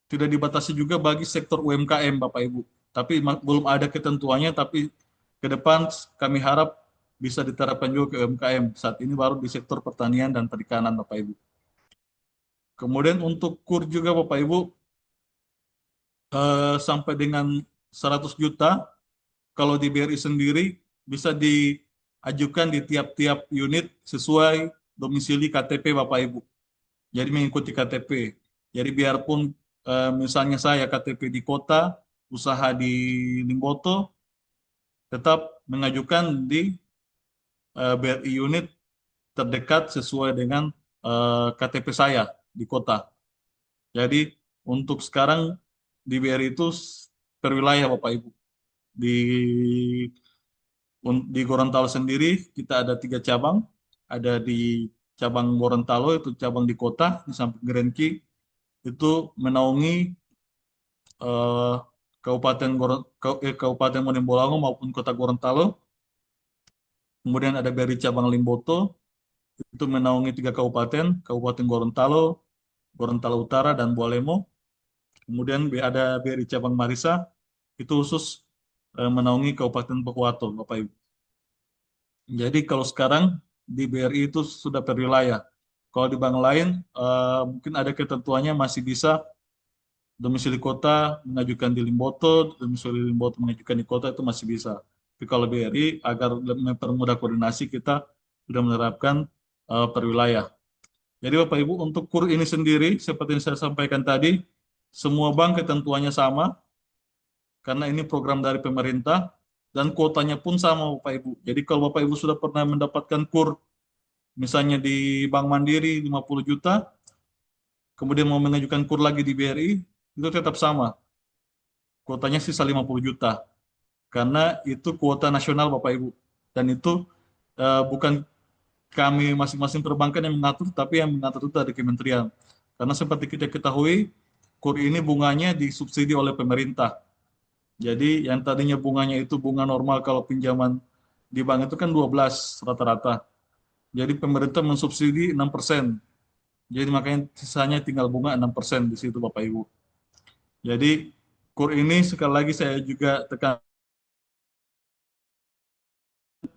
tidak dibatasi juga bagi sektor UMKM Bapak Ibu. Tapi belum ada ketentuannya, tapi ke depan kami harap bisa diterapkan juga ke UMKM. Saat ini baru di sektor pertanian dan perikanan Bapak Ibu. Kemudian untuk KUR juga Bapak Ibu sampai dengan 100 juta, kalau di BRI sendiri bisa diajukan di tiap-tiap unit sesuai domisili KTP Bapak Ibu. Jadi mengikuti KTP. Jadi biarpun misalnya saya KTP di kota, usaha di Limboto, tetap mengajukan di BRI unit terdekat sesuai dengan KTP saya di kota. Jadi untuk sekarang di BRI itu per wilayah Bapak Ibu. Di Gorontalo sendiri kita ada 3 cabang. Ada di cabang Gorontalo, itu cabang di kota, di samping Gerenki, itu menaungi eh, Kabupaten Monem Bolango maupun Kota Gorontalo. Kemudian ada BRI cabang Limboto, itu menaungi 3 kabupaten, Kabupaten Gorontalo, Gorontalo Utara, dan Bualemo. Kemudian ada BRI cabang Marisa, itu khusus menaungi Kabupaten Pokuato, Bapak Ibu. Jadi kalau sekarang di BRI itu sudah per wilayah. Kalau di bank lain mungkin ada ketentuannya masih bisa domisili kota mengajukan di Limboto, domisili Limboto mengajukan di kota itu masih bisa. Tapi kalau BRI agar mempermudah koordinasi kita sudah menerapkan per wilayah. Jadi Bapak Ibu untuk KUR ini sendiri seperti yang saya sampaikan tadi, semua bank ketentuannya sama karena ini program dari pemerintah dan kuotanya pun sama Bapak Ibu. Jadi kalau Bapak Ibu sudah pernah mendapatkan KUR misalnya di Bank Mandiri 50 juta, kemudian mau mengajukan KUR lagi di BRI, itu tetap sama. Kuotanya sisa 50 juta. Karena itu kuota nasional Bapak Ibu. Dan itu bukan kami masing-masing perbankan yang mengatur, tapi yang mengatur itu dari kementerian. Karena seperti kita ketahui, KUR ini bunganya disubsidi oleh pemerintah. Jadi yang tadinya bunganya itu bunga normal kalau pinjaman di bank itu kan 12 rata-rata. Jadi pemerintah mensubsidi 6%. Jadi makanya sisanya tinggal bunga 6% di situ Bapak Ibu. Jadi KUR ini sekali lagi saya juga tekan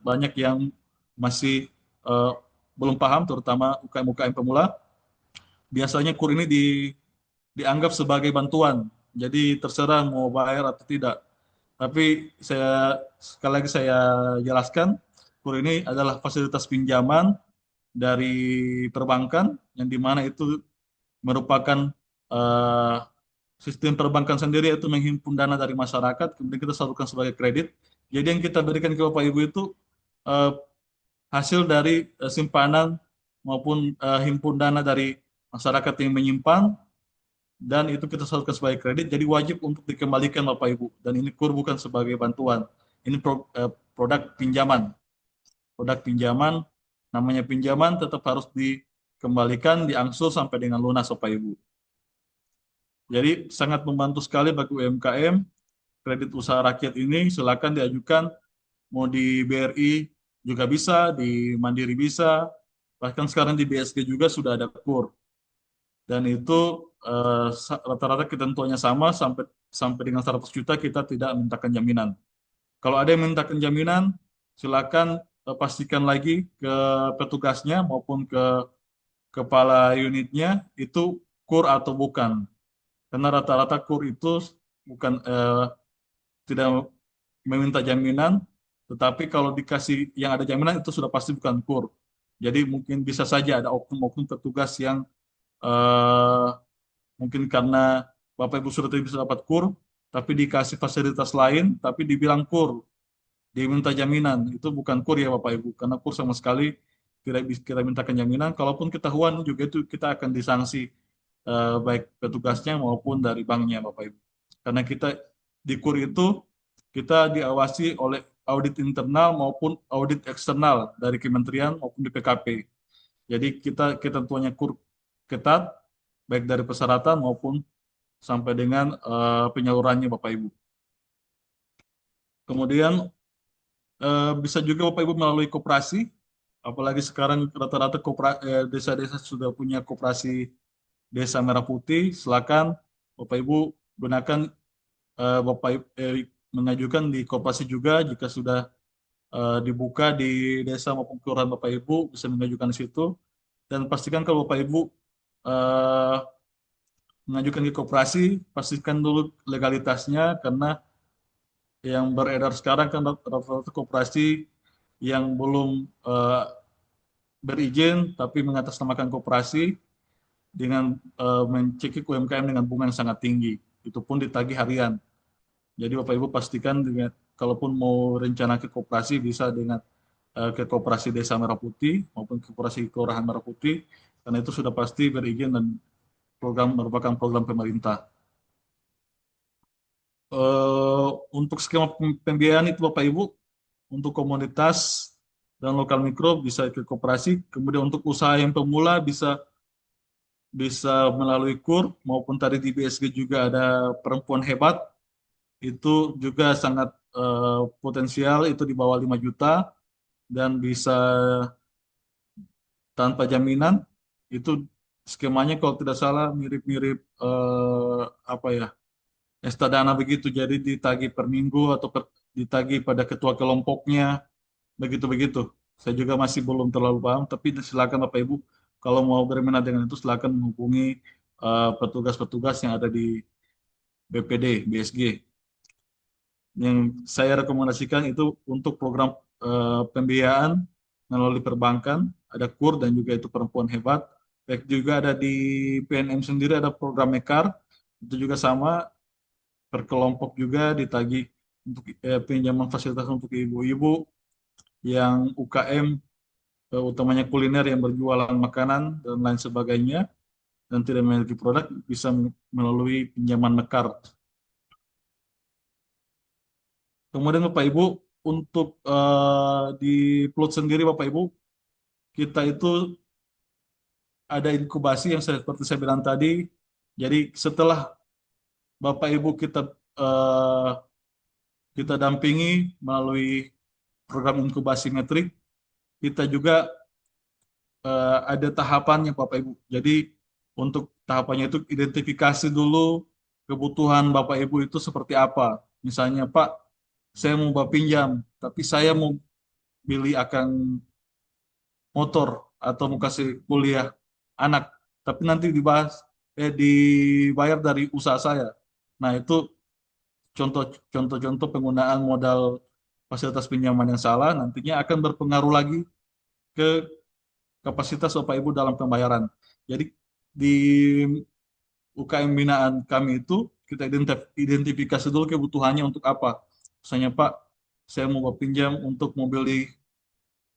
banyak yang masih eh, belum paham, terutama UKM-UKM pemula. Biasanya KUR ini dianggap sebagai bantuan. Jadi terserah mau bayar atau tidak. Tapi sekali lagi saya jelaskan, KUR ini adalah fasilitas pinjaman dari perbankan yang dimana itu merupakan eh, sistem perbankan sendiri itu menghimpun dana dari masyarakat, kemudian kita salurkan sebagai kredit. Jadi yang kita berikan ke Bapak Ibu itu eh, hasil dari simpanan maupun himpun dana dari masyarakat yang menyimpan, dan itu kita salurkan sebagai kredit, jadi wajib untuk dikembalikan Bapak Ibu. Dan ini KUR bukan sebagai bantuan, ini produk pinjaman. Produk pinjaman, namanya pinjaman tetap harus dikembalikan, diangsur sampai dengan lunas Bapak Ibu. Jadi sangat membantu sekali bagi UMKM. Kredit usaha rakyat ini silakan diajukan, mau di BRI juga bisa, di Mandiri bisa, bahkan sekarang di BSG juga sudah ada KUR. Dan itu rata-rata ketentuannya sama, sampai dengan 100 juta kita tidak mintakan jaminan. Kalau ada yang mintakan jaminan, silakan pastikan lagi ke petugasnya maupun ke kepala unitnya itu KUR atau bukan. Karena rata-rata KUR itu bukan tidak meminta jaminan, tetapi kalau dikasih yang ada jaminan itu sudah pasti bukan KUR. Jadi mungkin bisa saja ada oknum-oknum petugas yang eh, mungkin karena Bapak Ibu sudah tidak bisa dapat KUR, tapi dikasih fasilitas lain, tapi dibilang KUR, diminta jaminan. Itu bukan KUR ya Bapak Ibu, karena KUR sama sekali tidak bisa kita mintakan jaminan. Kalaupun ketahuan juga itu kita akan disanksi baik petugasnya maupun dari banknya Bapak Ibu. Karena kita di KUR itu kita diawasi oleh audit internal maupun audit eksternal dari kementerian maupun di PKP. Jadi kita ketentuannya KUR ketat, baik dari persyaratan maupun sampai dengan penyalurannya Bapak Ibu. Kemudian bisa juga Bapak Ibu melalui koperasi, apalagi sekarang rata-rata desa-desa sudah punya koperasi Desa Merah Putih. Silakan Bapak Ibu gunakan Bapak Ibu mengajukan di koperasi juga jika sudah dibuka di desa maupun kelurahan Bapak Ibu bisa mengajukan di situ, dan pastikan kalau Bapak Ibu eh, mengajukan ke koperasi, pastikan dulu legalitasnya, karena yang beredar sekarang kan rata-rata koperasi yang belum berizin tapi mengatasnamakan koperasi dengan mencekik UMKM dengan bunga yang sangat tinggi, itu pun ditagih harian. Jadi Bapak Ibu pastikan dengan kalaupun mau rencana ke koperasi bisa dengan ke koperasi Desa Merah Putih maupun ke koperasi Kelurahan Merah Putih, karena itu sudah pasti berizin dan merupakan program pemerintah. Untuk skema pembiayaan itu Bapak Ibu, untuk komunitas dan lokal mikro bisa ke koperasi, kemudian untuk usaha yang pemula bisa bisa melalui KUR, maupun tadi di BSG juga ada perempuan hebat, itu juga sangat potensial, itu di bawah 5 juta dan bisa tanpa jaminan. Itu skemanya kalau tidak salah mirip-mirip apa ya, Estadana begitu, jadi ditagih per minggu atau ditagih pada ketua kelompoknya, begitu-begitu. Saya juga masih belum terlalu paham, tapi silakan Bapak Ibu kalau mau berminat dengan itu silakan menghubungi petugas-petugas yang ada di BPD, BSG. Yang saya rekomendasikan itu untuk program pembiayaan melalui perbankan, ada KUR dan juga itu perempuan hebat. Baik juga ada di PNM sendiri ada program Mekar, itu juga sama, per kelompok juga ditagih untuk pinjaman fasilitas untuk ibu-ibu yang UKM, utamanya kuliner yang berjualan makanan dan lain sebagainya, dan tidak memiliki produk, bisa melalui pinjaman Mekar. Kemudian Bapak Ibu, untuk di Plot sendiri Bapak Ibu, kita itu ada inkubasi yang seperti saya bilang tadi. Jadi setelah Bapak Ibu eh, kita dampingi melalui program inkubasi metrik, kita juga ada tahapannya Bapak Ibu. Jadi untuk tahapannya itu identifikasi dulu kebutuhan Bapak Ibu itu seperti apa. Misalnya Pak, saya mau Bapak pinjam, tapi saya mau beli akan motor atau mau kasih kuliah anak, tapi nanti dibayar dari usaha saya. Nah, itu contoh-contoh penggunaan modal fasilitas pinjaman yang salah nantinya akan berpengaruh lagi ke kapasitas Bapak Ibu dalam pembayaran. Jadi di UKM binaan kami itu kita identifikasi dulu kebutuhannya untuk apa. Misalnya Pak, saya mau pinjam untuk mobil di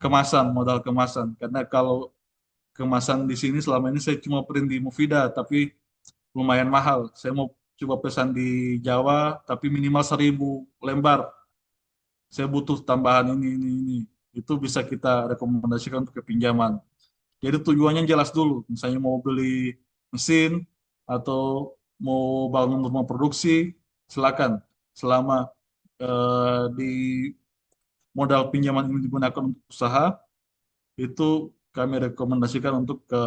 kemasan, modal kemasan. Karena kalau kemasan di sini selama ini saya cuma print di Movida, tapi lumayan mahal. Saya mau coba pesan di Jawa, tapi minimal 1.000 lembar. Saya butuh tambahan ini. Itu bisa kita rekomendasikan untuk kepinjaman. Jadi tujuannya jelas dulu. Misalnya mau beli mesin atau mau bangun rumah produksi, silakan. Selama di modal pinjaman ini digunakan untuk usaha, itu kami rekomendasikan untuk ke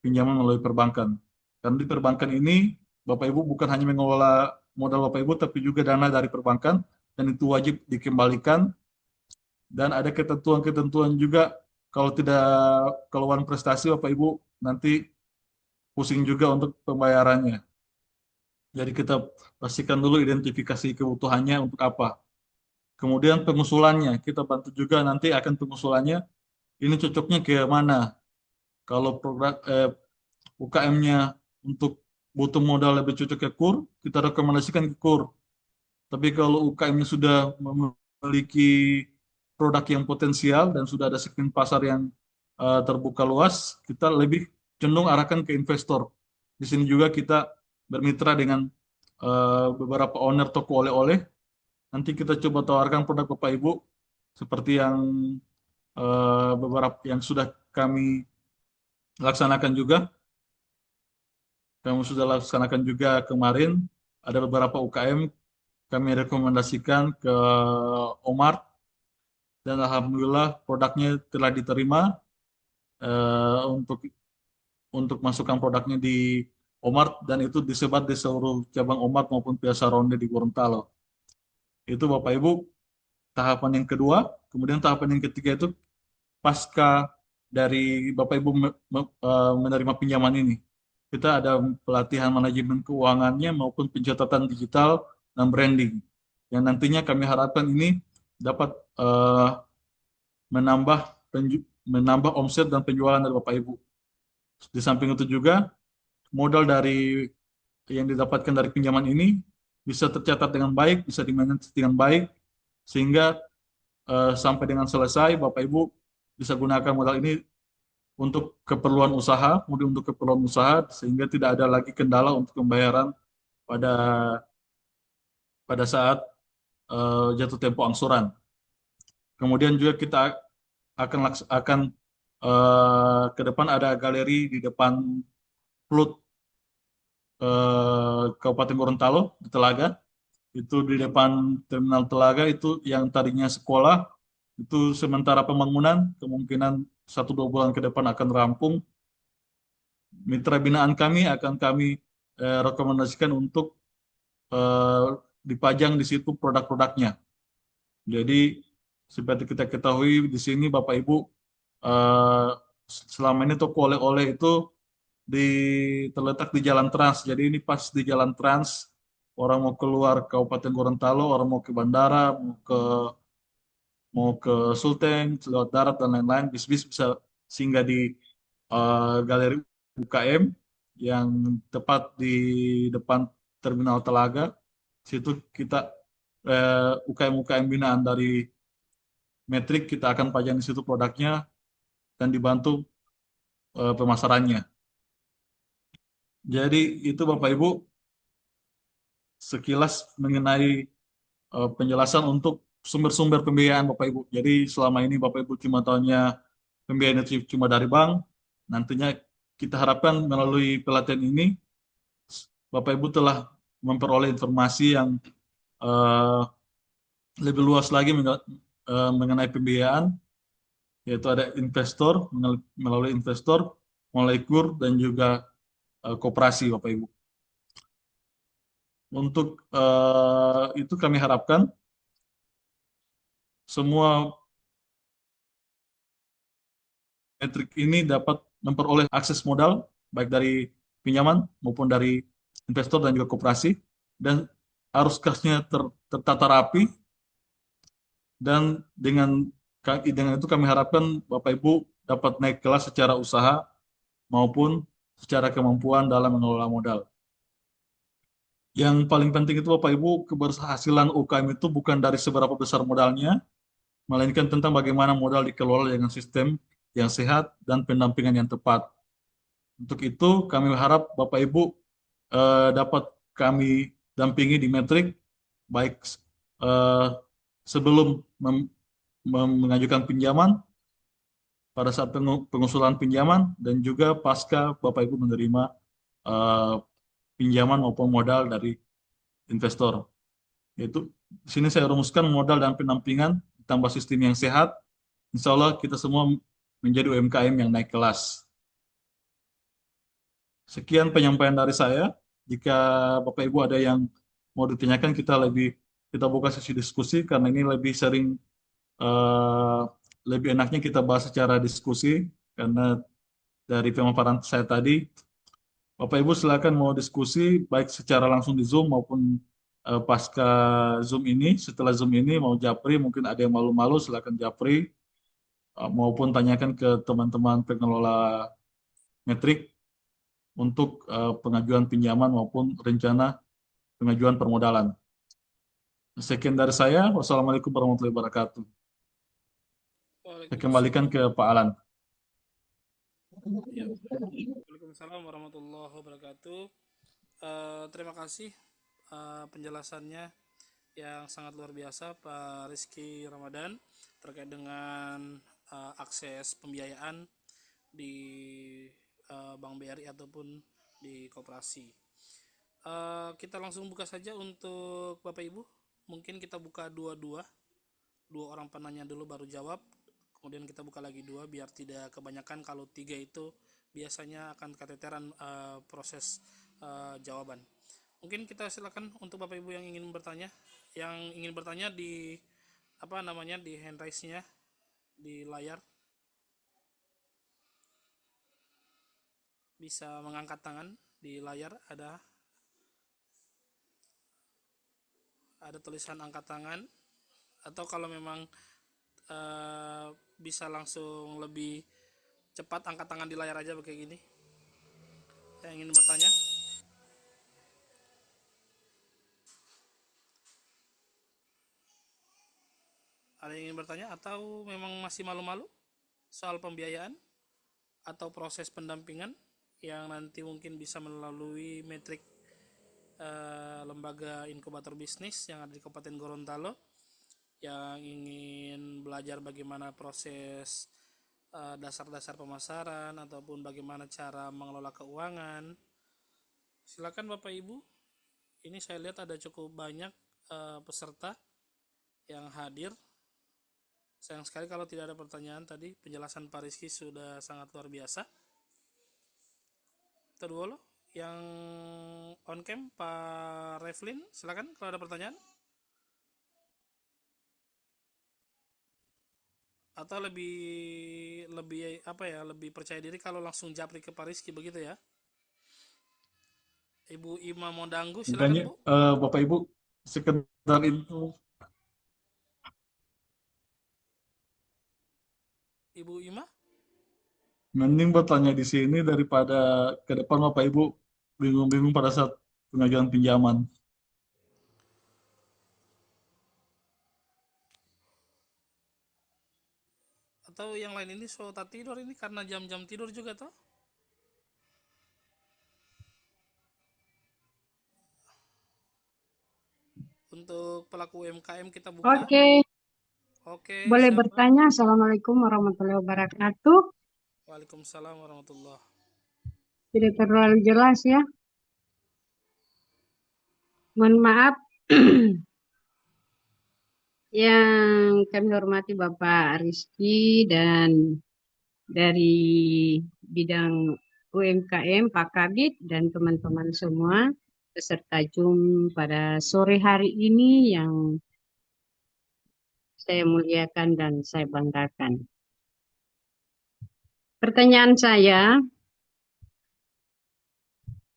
pinjaman melalui perbankan. Karena di perbankan ini, Bapak Ibu bukan hanya mengelola modal Bapak Ibu, tapi juga dana dari perbankan, dan itu wajib dikembalikan. Dan ada ketentuan-ketentuan juga, kalau tidak keluar prestasi Bapak Ibu, nanti pusing juga untuk pembayarannya. Jadi kita pastikan dulu identifikasi kebutuhannya untuk apa. Kemudian pengusulannya, kita bantu juga nanti akan pengusulannya, ini cocoknya ke mana. Kalau program UKM-nya untuk butuh modal lebih cocok ke KUR, kita rekomendasikan ke KUR. Tapi kalau UKM-nya sudah memiliki produk yang potensial dan sudah ada segmen pasar yang terbuka luas, kita lebih cenderung arahkan ke investor. Di sini juga kita bermitra dengan beberapa owner toko oleh-oleh. Nanti kita coba tawarkan produk Bapak Ibu seperti yang beberapa yang sudah kami laksanakan juga. Kami sudah laksanakan juga kemarin, ada beberapa UKM kami rekomendasikan ke Omart, dan alhamdulillah produknya telah diterima untuk masukkan produknya di Omart, dan itu disebar di seluruh cabang Omart maupun Piasa Ronde di Gorontalo. Itu Bapak Ibu tahapan yang kedua. Kemudian tahapan yang ketiga itu pasca dari Bapak Ibu menerima pinjaman ini, kita ada pelatihan manajemen keuangannya maupun pencatatan digital dan branding. Yang nantinya kami harapkan ini dapat menambah omset dan penjualan dari Bapak Ibu. Di samping itu juga modal dari yang didapatkan dari pinjaman ini bisa tercatat dengan baik, bisa dimanage dengan baik, sehingga sampai dengan selesai Bapak Ibu bisa gunakan modal ini untuk keperluan usaha, kemudian untuk keperluan usaha, sehingga tidak ada lagi kendala untuk pembayaran pada pada saat jatuh tempo angsuran. Kemudian juga kita akan ke depan ada galeri di depan PLUT Kabupaten Gorontalo di Telaga. Itu di depan terminal Telaga itu yang tadinya sekolah, itu sementara pembangunan, kemungkinan 1-2 bulan ke depan akan rampung. Mitra binaan kami akan kami rekomendasikan untuk eh, dipajang di situ produk-produknya. Jadi seperti kita ketahui di sini Bapak Ibu, eh, selama ini toko oleh-oleh itu terletak di Jalan Trans. Jadi ini pas di Jalan Trans, orang mau keluar Kabupaten Gorontalo, orang mau ke bandara, mau ke Sulteng, lewat darat dan lain-lain, bis-bis bisa singgah di Galeri UKM yang tepat di depan Terminal Telaga. Situ kita UKM-UKM binaan dari Metrik kita akan pajang di situ produknya dan dibantu pemasarannya. Jadi itu Bapak Ibu sekilas mengenai penjelasan untuk sumber-sumber pembiayaan Bapak Ibu. Jadi selama ini Bapak Ibu cuma tahunya pembiayaan itu cuma dari bank. Nantinya kita harapkan melalui pelatihan ini Bapak Ibu telah memperoleh informasi yang eh, lebih luas lagi mengenai pembiayaan, yaitu ada investor, melalui investor, melalui KUR, dan juga koperasi Bapak Ibu. Untuk itu kami harapkan semua metrik ini dapat memperoleh akses modal baik dari pinjaman maupun dari investor dan juga koperasi, dan arus kasnya tertata rapi, dan dengan itu kami harapkan Bapak Ibu dapat naik kelas secara usaha maupun secara kemampuan dalam mengelola modal. Yang paling penting itu Bapak Ibu, keberhasilan UKM itu bukan dari seberapa besar modalnya, melainkan tentang bagaimana modal dikelola dengan sistem yang sehat dan pendampingan yang tepat. Untuk itu kami harap Bapak Ibu dapat kami dampingi di Metrik, baik eh, sebelum mengajukan pinjaman, pada saat pengusulan pinjaman, dan juga pasca Bapak Ibu menerima eh, pinjaman maupun modal dari investor. Yaitu di sini saya rumuskan modal dan pendampingan ditambah sistem yang sehat, insya Allah kita semua menjadi UMKM yang naik kelas. Sekian penyampaian dari saya. Jika Bapak Ibu ada yang mau ditanyakan, kita buka sesi diskusi karena ini lebih sering eh, lebih enaknya kita bahas secara diskusi karena dari pemaparan saya tadi. Bapak Ibu silakan mau diskusi baik secara langsung di Zoom maupun pasca Zoom ini. Setelah Zoom ini mau japri, mungkin ada yang malu-malu silakan japri, maupun tanyakan ke teman-teman pengelola Metrik untuk pengajuan pinjaman maupun rencana pengajuan permodalan. Sekian dari saya. Wassalamualaikum warahmatullahi wabarakatuh. Saya kembalikan ke Pak Alan. Ya. Waalaikumsalam warahmatullahi wabarakatuh. Terima kasih penjelasannya yang sangat luar biasa Pak Rizky Ramadan terkait dengan akses pembiayaan di Bank BRI ataupun di koperasi. Kita langsung buka saja untuk Bapak Ibu. Mungkin kita buka dua orang penanya dulu baru jawab. Kemudian kita buka lagi 2 biar tidak kebanyakan. Kalau 3 itu biasanya akan keteteran proses jawaban. Mungkin kita silakan untuk Bapak Ibu yang ingin bertanya. Yang ingin bertanya di di hand raise-nya di layar. Bisa mengangkat tangan di layar, ada tulisan angkat tangan, atau kalau memang bisa langsung lebih cepat angkat tangan di layar aja kayak gini. Yang ingin bertanya? Ada yang ingin bertanya atau memang masih malu-malu soal pembiayaan atau proses pendampingan yang nanti mungkin bisa melalui Metrik lembaga inkubator bisnis yang ada di Kabupaten Gorontalo yang ingin belajar bagaimana proses dasar-dasar pemasaran ataupun bagaimana cara mengelola keuangan. Silakan Bapak Ibu. Ini saya lihat ada cukup banyak peserta yang hadir. Sayang sekali kalau tidak ada pertanyaan tadi. Penjelasan Pak Rizky sudah sangat luar biasa. Kedua lo yang on cam Pak Revlin, silakan kalau ada pertanyaan. Atau lebih apa ya, lebih percaya diri kalau langsung japri ke Pak Rizky begitu ya. Ibu Ima Modanggu, silakan Bu. Bapak Ibu, sekedar itu. Ibu Ima? Mending bertanya di sini daripada ke depan Bapak Ibu bingung-bingung pada saat pengajuan pinjaman. Atau yang lain ini tak tidur ini karena jam-jam tidur juga toh? Untuk pelaku UMKM kita buka. Oke, Boleh siapa? bertanya? Assalamualaikum warahmatullahi wabarakatuh. Waalaikumsalam warahmatullahi. Tidak terlalu jelas ya. Mohon maaf. Yang kami hormati Bapak Rizky dan dari bidang UMKM Pak Kabid dan teman-teman semua peserta Zoom pada sore hari ini yang saya muliakan dan saya banggakan. Pertanyaan saya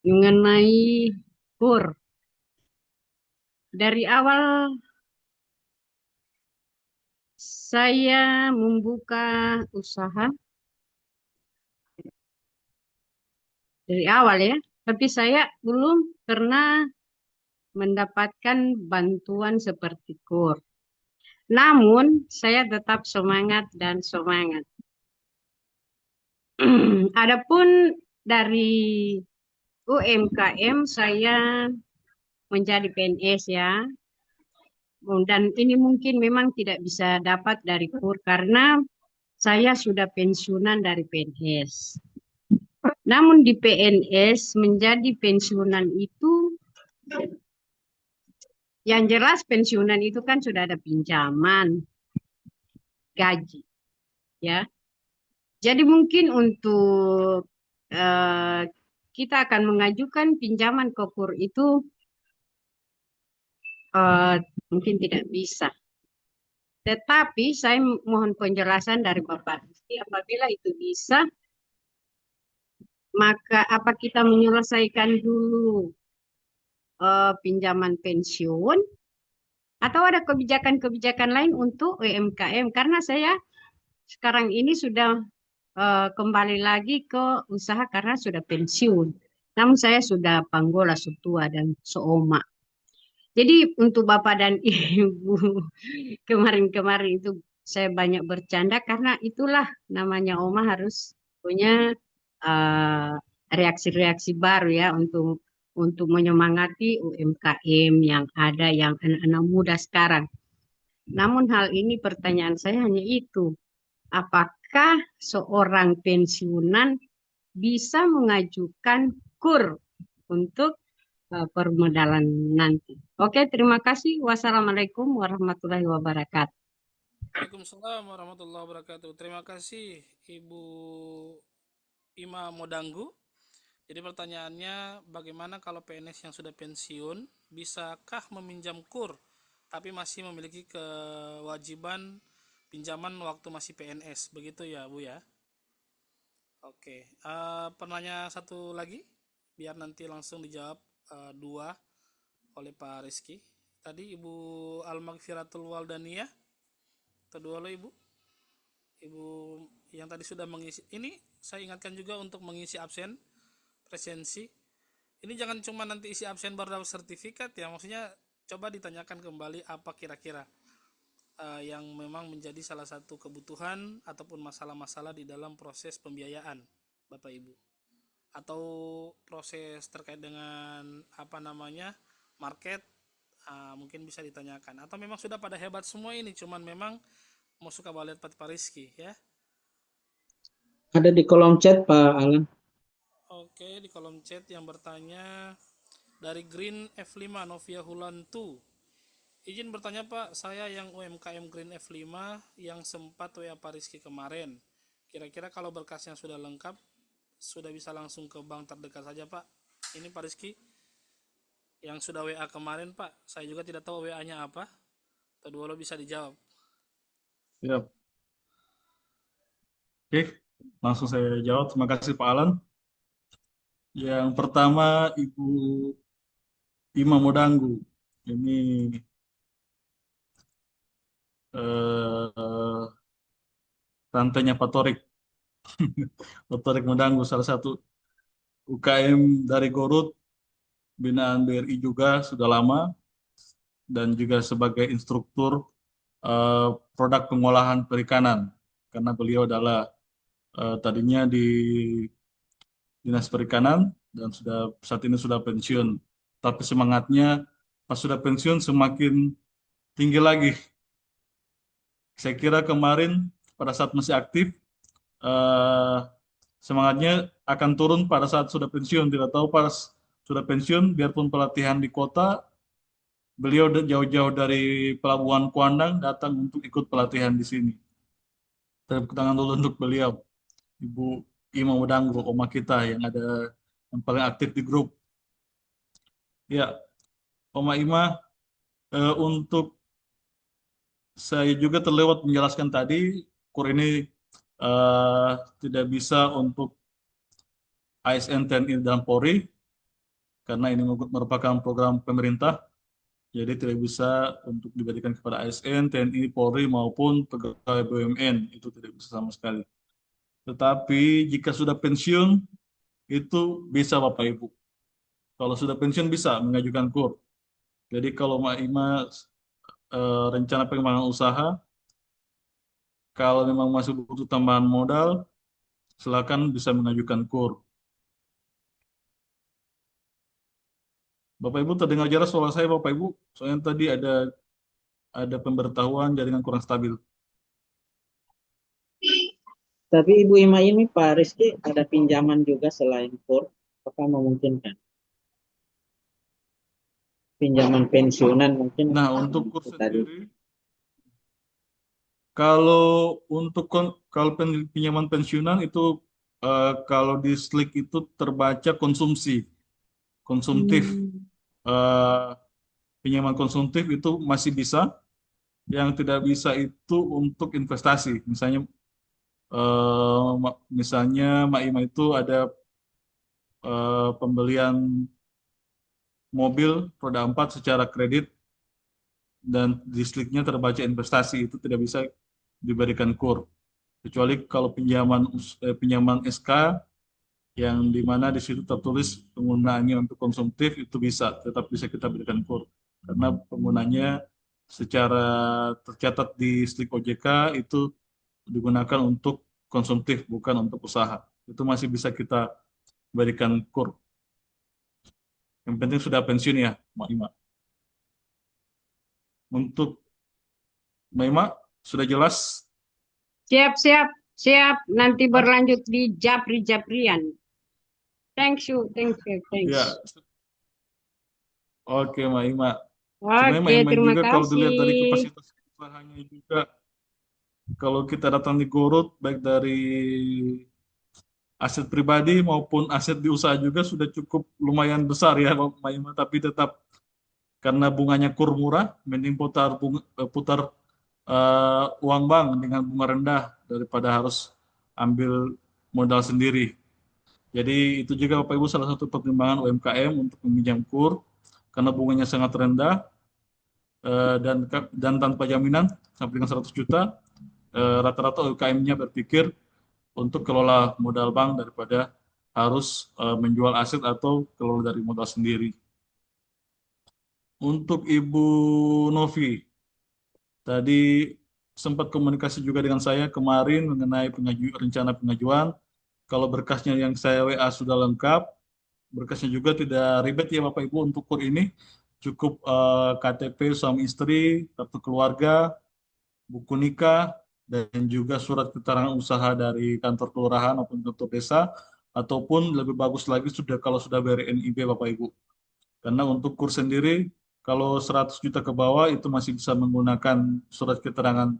mengenai KUR. Dari awal saya membuka usaha, dari awal ya, tapi saya belum pernah mendapatkan bantuan seperti KUR. Namun saya tetap semangat dan semangat. Adapun dari UMKM saya menjadi PNS ya. Dan ini mungkin memang tidak bisa dapat dari KUR karena saya sudah pensiunan dari PNS. Namun di PNS menjadi pensiunan itu, yang jelas pensiunan itu kan sudah ada pinjaman, gaji, ya. Jadi mungkin untuk kita akan mengajukan pinjaman ke KUR itu mungkin tidak bisa. Tetapi saya mohon penjelasan dari Bapak Rizky, apabila itu bisa, maka apa kita menyelesaikan dulu pinjaman pensiun atau ada kebijakan-kebijakan lain untuk UMKM? Karena saya sekarang ini sudah kembali lagi ke usaha karena sudah pensiun. Namun saya sudah panggola, sutua, dan seoma. Jadi untuk Bapak dan Ibu kemarin-kemarin itu saya banyak bercanda karena itulah namanya Oma harus punya reaksi-reaksi baru ya untuk menyemangati UMKM yang ada, yang anak-anak muda sekarang. Namun hal ini pertanyaan saya hanya itu, apakah seorang pensiunan bisa mengajukan KUR untuk permodalan nanti? Oke, terima kasih. Wassalamualaikum warahmatullahi wabarakatuh. Waalaikumsalam warahmatullahi wabarakatuh. Terima kasih Ibu Ima Modanggu. Jadi pertanyaannya, bagaimana kalau PNS yang sudah pensiun bisakah meminjam KUR tapi masih memiliki kewajiban pinjaman waktu masih PNS, begitu ya Bu ya? Oke, pertanyaan satu lagi biar nanti langsung dijawab dua oleh Pak Rizky. Tadi Ibu Al-Maghfiratul Waldaniyah, kedua lo Ibu yang tadi sudah mengisi. Ini saya ingatkan juga untuk mengisi absen presensi. Ini jangan cuma nanti isi absen baru dapat sertifikat ya, maksudnya coba ditanyakan kembali apa kira-kira yang memang menjadi salah satu kebutuhan ataupun masalah-masalah di dalam proses pembiayaan Bapak Ibu. atau proses terkait dengan apa namanya market, mungkin bisa ditanyakan, atau memang sudah pada hebat semua ini, cuman memang mau suka lihat Pak Rizky ya. Ada di kolom chat Pak Alan. Oke, di kolom chat yang bertanya dari Green F5 Novia Hulan 2. Izin bertanya Pak, saya yang UMKM Green F5 yang sempat WA Pak Rizky kemarin. Kira-kira kalau berkasnya sudah lengkap, sudah bisa langsung ke bank terdekat saja Pak. Ini Pak Rizky yang sudah WA kemarin Pak. Saya juga tidak tahu WA-nya apa. Kedua lo bisa dijawab. Ya. Oke, langsung saya jawab. Terima kasih Pak Alan. Yang pertama Ibu Ima Modanggu. Ini rantainya Pak Torik. Pak Torik Modanggu, salah satu UKM dari Gorut, binaan BRI juga sudah lama, dan juga sebagai instruktur produk pengolahan perikanan. Karena beliau adalah tadinya di Dinas Perikanan dan saat ini sudah pensiun. Tapi semangatnya pas sudah pensiun semakin tinggi lagi. Saya kira kemarin pada saat masih aktif, semangatnya akan turun pada saat sudah pensiun. Tidak tahu pas sudah pensiun, biarpun pelatihan di kota, beliau jauh-jauh dari Pelabuhan Kuandang datang untuk ikut pelatihan di sini. Tepuk tangan dulu untuk beliau, Ibu Ima Modanggu, oma kita yang paling aktif di grup. Ya, Oma Ima, untuk saya juga terlewat menjelaskan tadi, KUR ini tidak bisa untuk ASN TNI dan Polri, karena ini merupakan program pemerintah, jadi tidak bisa untuk diberikan kepada ASN, TNI, Polri maupun pegawai BUMN, itu tidak bisa sama sekali. Tetapi jika sudah pensiun, itu bisa Bapak Ibu. Kalau sudah pensiun bisa mengajukan KUR. Jadi kalau Mbak Ima rencana pengembangan usaha, kalau memang masih butuh tambahan modal, silakan bisa mengajukan KUR. Bapak Ibu terdengar jelas suara saya Bapak Ibu? Soalnya tadi ada pemberitahuan jaringan kurang stabil. Tapi Ibu Ima ini Pak Rizky ada pinjaman juga selain KUR, apakah memungkinkan? Pinjaman pensiunan mungkin. Nah, untuk KUR tadi. sendiri, kalau pinjaman pensiunan itu kalau di SLIK itu terbaca konsumtif. Pinjaman konsumtif itu masih bisa, yang tidak bisa itu untuk investasi. Misalnya Mak Ima itu ada pembelian mobil roda 4 secara kredit dan di SLIK-nya terbaca investasi, itu tidak bisa diberikan KUR. Kecuali kalau pinjaman SK yang dimana di situ tertulis penggunaannya untuk konsumtif, itu bisa, tetap bisa kita berikan KUR. Karena penggunanya secara tercatat di SLIK OJK itu digunakan untuk konsumtif, bukan untuk usaha. Itu masih bisa kita berikan KUR. Yang penting sudah pensiun ya, Mbak Ima. Untuk Mbak Ima, sudah jelas? Siap. Nanti berlanjut di Japrian. Thank you. Ya. Oke, Mbak Ima. Oke, Mbak Ima terima juga kalau dilihat dari kasih. kapasitas usahanya juga, kalau kita datang di Gorut, baik dari aset pribadi maupun aset di usaha juga sudah cukup lumayan besar ya, Mbak Ima. Tapi tetap karena bunganya KUR murah, mending putar uang bank dengan bunga rendah daripada harus ambil modal sendiri. Jadi itu juga Bapak Ibu salah satu pertimbangan UMKM untuk meminjam KUR, karena bunganya sangat rendah dan tanpa jaminan sampai dengan 100 juta. Rata-rata UMKM-nya berpikir untuk kelola modal bank daripada harus menjual aset atau kelola dari modal sendiri. Untuk Ibu Novi, tadi sempat komunikasi juga dengan saya kemarin mengenai rencana pengajuan kalau berkasnya yang saya WA sudah lengkap, berkasnya juga tidak ribet ya Bapak Ibu untuk KUR ini. Cukup KTP suami istri, kartu keluarga, buku nikah, dan juga surat keterangan usaha dari kantor kelurahan maupun kantor desa, ataupun lebih bagus lagi kalau sudah bayar NIB Bapak Ibu. Karena untuk KUR sendiri, kalau 100 juta ke bawah itu masih bisa menggunakan surat keterangan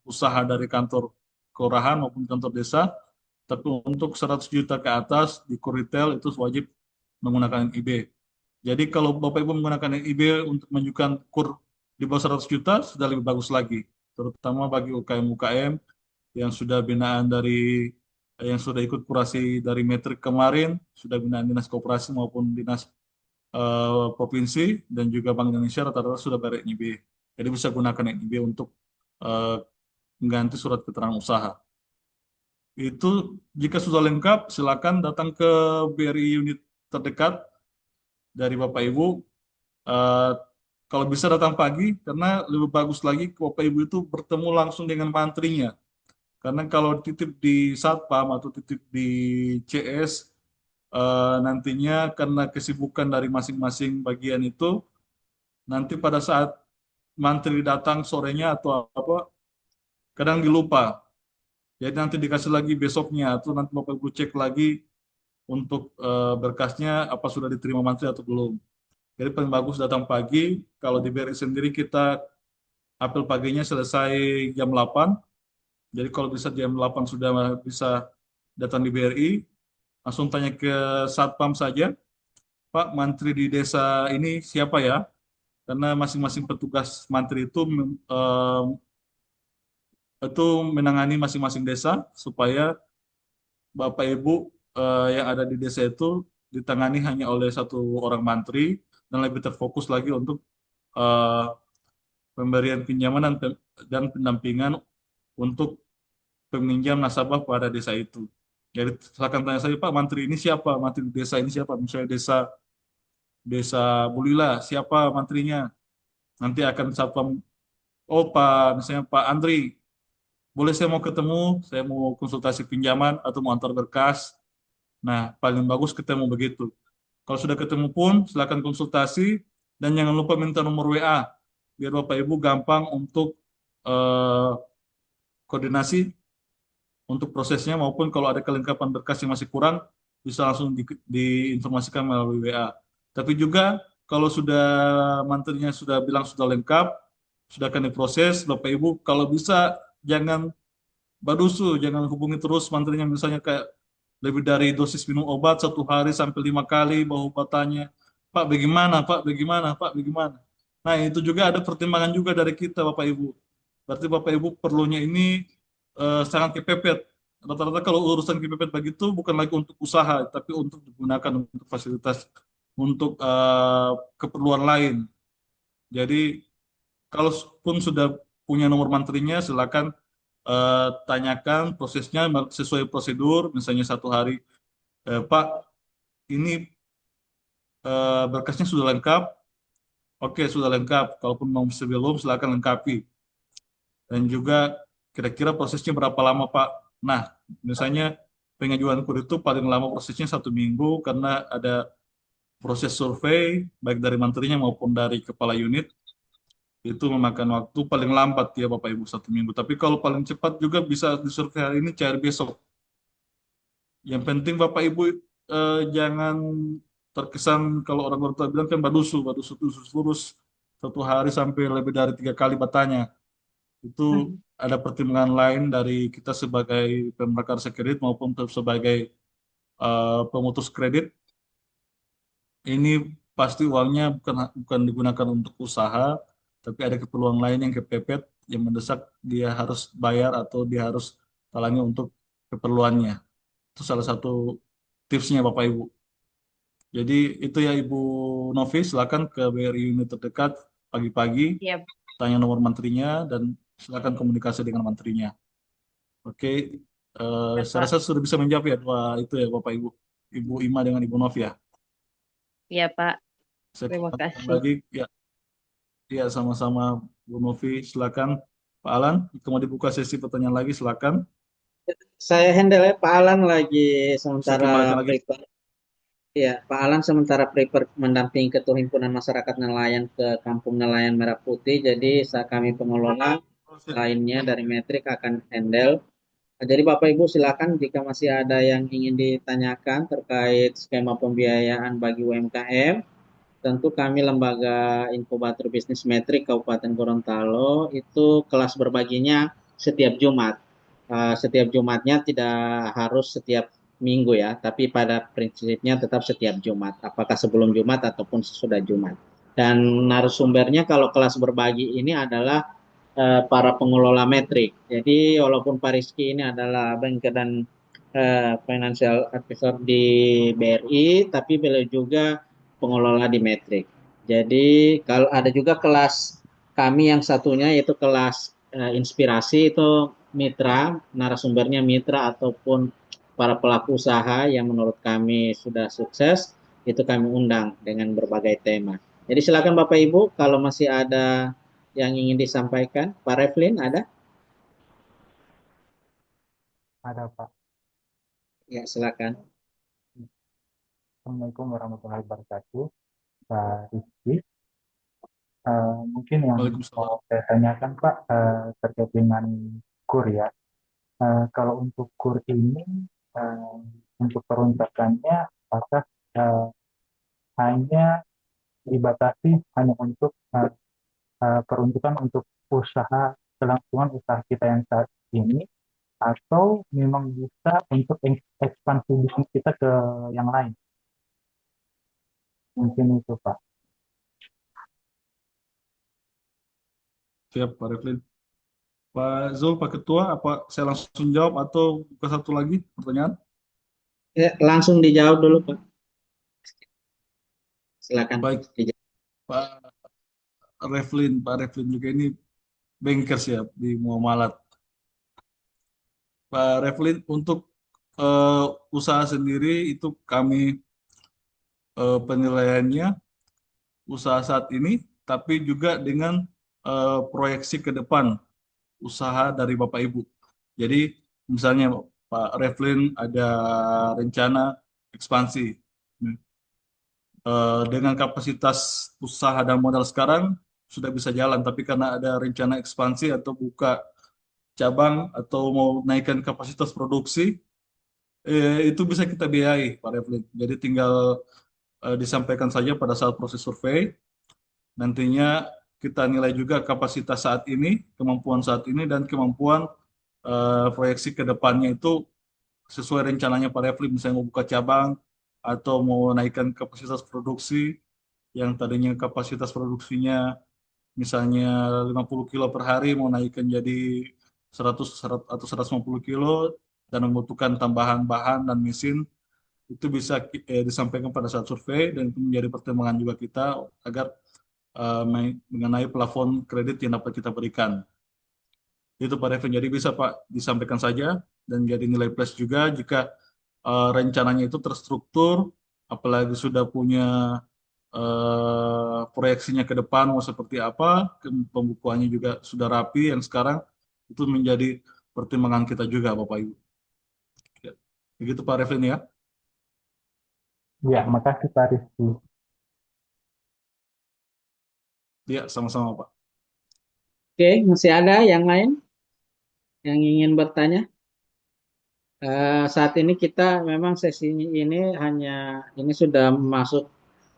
usaha dari kantor kelurahan maupun kantor desa. Tapi untuk 100 juta ke atas di KUR retail itu wajib menggunakan NIB. Jadi kalau Bapak Ibu menggunakan NIB untuk menunjukkan KUR di bawah 100 juta sudah lebih bagus lagi. Terutama bagi UKM-UKM yang sudah binaan yang sudah ikut kurasi dari metrik kemarin, sudah binaan dinas koperasi maupun dinas provinsi dan juga Bank Indonesia rata-rata sudah bayar NIB. Jadi bisa gunakan NIB untuk mengganti surat keterangan usaha. Itu jika sudah lengkap, silakan datang ke BRI unit terdekat dari Bapak Ibu. Kalau bisa datang pagi, karena lebih bagus lagi Bapak Ibu itu bertemu langsung dengan mantrinya. Karena kalau titip di Satpam atau titip di CS, nantinya karena kesibukan dari masing-masing bagian itu, nanti pada saat mantri datang sorenya atau apa, kadang dilupa. Jadi nanti dikasih lagi besoknya, atau nanti Bapak Ibu cek lagi untuk berkasnya apa sudah diterima mantri atau belum. Jadi paling bagus datang pagi. Kalau di BRI sendiri kita apel paginya selesai jam 8. Jadi kalau bisa jam 8 sudah bisa datang di BRI, langsung tanya ke Satpam saja, Pak, mantri di desa ini siapa ya? Karena masing-masing petugas mantri itu menangani masing-masing desa supaya Bapak Ibu yang ada di desa itu ditangani hanya oleh satu orang mantri dan lebih terfokus lagi untuk eh, pemberian pinjaman dan pendampingan untuk peminjam nasabah pada desa itu. Jadi silakan tanya saya, Pak, mantri ini siapa? Mantri desa ini siapa? Misalnya desa Bulila, siapa mantrinya? Nanti akan satpam, oh Pak, misalnya Pak Andri, boleh saya mau ketemu, saya mau konsultasi pinjaman atau mau antar berkas. Nah, paling bagus ketemu begitu. Kalau sudah ketemu pun, silakan konsultasi dan jangan lupa minta nomor WA biar Bapak Ibu gampang untuk koordinasi untuk prosesnya maupun kalau ada kelengkapan berkas yang masih kurang bisa langsung diinformasikan melalui WA. Tapi juga kalau sudah mantrinya sudah bilang sudah lengkap, sudah akan diproses, Bapak Ibu kalau bisa jangan badusu, jangan hubungi terus mantrinya misalnya kayak lebih dari dosis minum obat 1 hari sampai 5 kali bawa obatannya. Pak bagaimana, Pak bagaimana, Pak bagaimana. Nah itu juga ada pertimbangan juga dari kita Bapak Ibu. Berarti Bapak Ibu perlunya ini sangat kepepet. Rata-rata kalau urusan kepepet begitu bukan lagi untuk usaha, tapi untuk digunakan untuk fasilitas, untuk keperluan lain. Jadi kalau pun sudah punya nomor mantrinya, silakan tanyakan prosesnya sesuai prosedur, misalnya 1 hari, Pak, ini berkasnya sudah lengkap, oke sudah lengkap, kalaupun mau sebelum silakan lengkapi, dan juga kira-kira prosesnya berapa lama Pak. Nah, misalnya pengajuan KUR itu paling lama prosesnya 1 minggu karena ada proses survei baik dari menterinya maupun dari kepala unit. Itu memakan waktu paling lambat ya Bapak Ibu 1 minggu. Tapi kalau paling cepat juga bisa disurvei hari ini, cair besok. Yang penting Bapak Ibu jangan terkesan kalau orang tua bilang kan badusu lurus 1 hari sampai lebih dari 3 kali bertanya. Itu ada pertimbangan lain dari kita sebagai pemrakarsa kredit maupun sebagai pemutus kredit. Ini pasti uangnya bukan digunakan untuk usaha, tapi ada keperluan lain yang kepepet, yang mendesak dia harus bayar atau dia harus talangi untuk keperluannya. Itu salah satu tipsnya Bapak Ibu. Jadi itu ya Ibu Novi, silakan ke BRI unit terdekat pagi-pagi, Iya, tanya nomor menterinya dan silakan komunikasi dengan menterinya. Oke, saya Pak. rasa sudah bisa menjawab ya dua itu ya Bapak Ibu, Ibu Ima dengan Ibu Novi ya. Iya, Pak. Saya Terima kembalikan kasih. lagi ya. Ya, sama-sama Bu Novi, silakan. Pak Alan, jika mau dibuka sesi pertanyaan lagi, silakan. Saya handle ya, Pak Alan lagi Bisa sementara kembalikan lagi. prepare. Ya, Pak Alan sementara prepare mendampingi Ketua Himpunan Masyarakat Nelayan ke Kampung Nelayan Merah Putih. Jadi kami pengelola Oh, siap. lainnya dari Metrik akan handle. Jadi Bapak Ibu silakan jika masih ada yang ingin ditanyakan terkait skema pembiayaan bagi UMKM. Tentu kami lembaga inkubator bisnis Metrik Kabupaten Gorontalo itu kelas berbaginya setiap Jumat. Setiap Jumatnya tidak harus setiap minggu ya, tapi pada prinsipnya tetap setiap Jumat. Apakah sebelum Jumat ataupun sesudah Jumat. Dan narasumbernya kalau kelas berbagi ini adalah para pengelola Metrik. Jadi walaupun Pak Rizky ini adalah banker dan financial advisor di BRI, tapi beliau juga pengelola di Metrik. Jadi kalau ada juga kelas kami yang satunya yaitu kelas inspirasi itu mitra, narasumbernya mitra ataupun para pelaku usaha yang menurut kami sudah sukses, itu kami undang dengan berbagai tema. Jadi silakan Bapak Ibu kalau masih ada yang ingin disampaikan. Pak Reflin ada? Ada Pak. Ya, silakan. Assalamualaikum warahmatullahi wabarakatuh. Pak Rizky, mungkin yang Waalaikumsalam. mau saya tanyakan Pak terkait dengan KUR ya. Kalau untuk KUR ini, eh, untuk peruntukannya, apakah eh, hanya dibatasi hanya untuk peruntukan untuk usaha kelangsungan usaha kita yang saat ini, atau memang bisa untuk ekspansi bisnis kita ke yang lain? Mungkin itu Pak. Siap, Pak Reflin. Pak Zul, Pak Ketua, apa saya langsung jawab atau buka satu lagi pertanyaan? Ya, langsung dijawab dulu, Pak. Silakan. Baik, Pak Pak Reflin juga ini bankers ya di Muamalat. Pak Reflin, untuk usaha sendiri itu kami penilaiannya usaha saat ini, tapi juga dengan proyeksi ke depan usaha dari Bapak Ibu. Jadi misalnya Pak Reflin ada rencana ekspansi. Dengan kapasitas usaha dan modal sekarang sudah bisa jalan, tapi karena ada rencana ekspansi atau buka cabang atau mau naikkan kapasitas produksi, itu bisa kita biayai, Pak Reflin. Jadi tinggal disampaikan saja pada saat proses survei. Nantinya kita nilai juga kapasitas saat ini, kemampuan saat ini, dan kemampuan proyeksi ke depannya itu sesuai rencananya Pak Refli, misalnya mau buka cabang atau mau naikkan kapasitas produksi yang tadinya kapasitas produksinya misalnya 50 kilo per hari mau naikkan jadi 100 atau 150 kilo dan membutuhkan tambahan bahan dan mesin, itu bisa disampaikan pada saat survei dan itu menjadi pertimbangan juga kita agar mengenai plafon kredit yang dapat kita berikan. Itu Pak Refin, jadi bisa Pak disampaikan saja dan jadi nilai plus juga jika rencananya itu terstruktur, apalagi sudah punya proyeksinya ke depan mau seperti apa, pembukuannya juga sudah rapi yang sekarang, itu menjadi pertimbangan kita juga Bapak Ibu. Ya. Begitu Pak Refin ya. Ya, makasih Pak Rizky. Ya, sama-sama Pak. Oke, masih ada yang lain yang ingin bertanya? Saat ini kita memang sesi ini hanya ini sudah masuk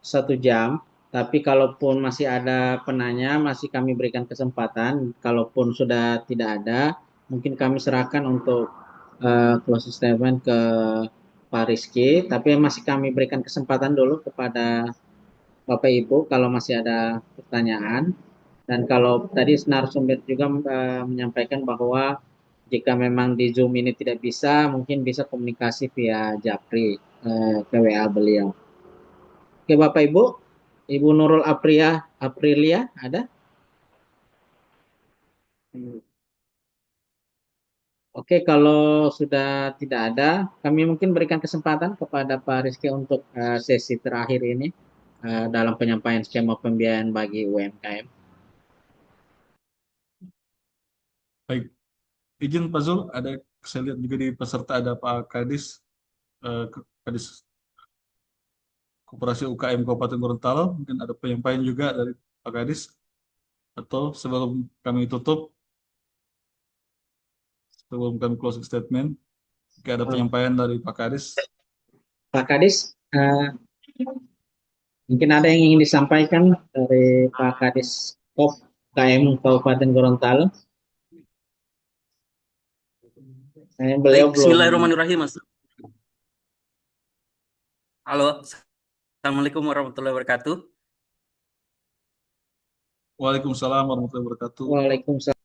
1 jam, tapi kalaupun masih ada penanya, masih kami berikan kesempatan. Kalaupun sudah tidak ada, mungkin kami serahkan untuk closing statement ke Pak Rizky, tapi masih kami berikan kesempatan dulu kepada Bapak Ibu kalau masih ada pertanyaan. Dan kalau tadi narasumber juga menyampaikan bahwa jika memang di Zoom ini tidak bisa, mungkin bisa komunikasi via Japri ke WA beliau. Oke Bapak Ibu, Ibu Nurul Aprilia ada? Oke, kalau sudah tidak ada, kami mungkin berikan kesempatan kepada Pak Rizky untuk sesi terakhir ini dalam penyampaian skema pembiayaan bagi UMKM. Baik, izin Pak Zul, ada saya lihat juga di peserta ada Pak Kadis, Kadis Koperasi UKM Kabupaten Gorontalo. Mungkin ada penyampaian juga dari Pak Kadis. Atau sebelum kami tutup, sebelum kami closing statement, jika ada penyampaian dari Pak Kadis. Pak Kadis, mungkin ada yang ingin disampaikan dari Pak Kadis KM Kabupaten Gorontalo. Beliau belum. Bismillahirrahmanirrahim, Mas. Halo, Assalamualaikum warahmatullahi wabarakatuh. Waalaikumsalam warahmatullahi wabarakatuh. Waalaikumsalam.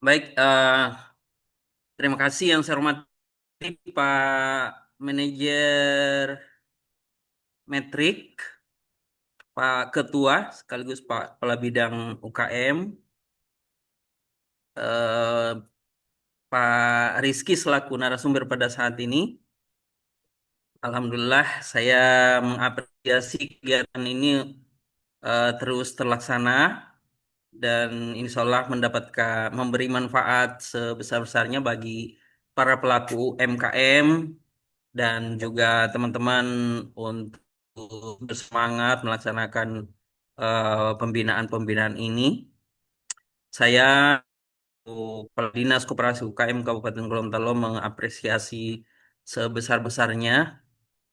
Baik, terima kasih yang saya hormati Pak Manajer Metrik, Pak Ketua, sekaligus Pak Kepala Bidang UKM, Pak Rizky selaku narasumber pada saat ini. Alhamdulillah, saya mengapresiasi kegiatan ini terus terlaksana dan insya Allah memberi manfaat sebesar-besarnya bagi para pelaku UMKM dan juga teman-teman untuk bersemangat melaksanakan pembinaan-pembinaan ini. Saya Kepala Dinas Koperasi UKM Kabupaten Gorontalo mengapresiasi sebesar-besarnya.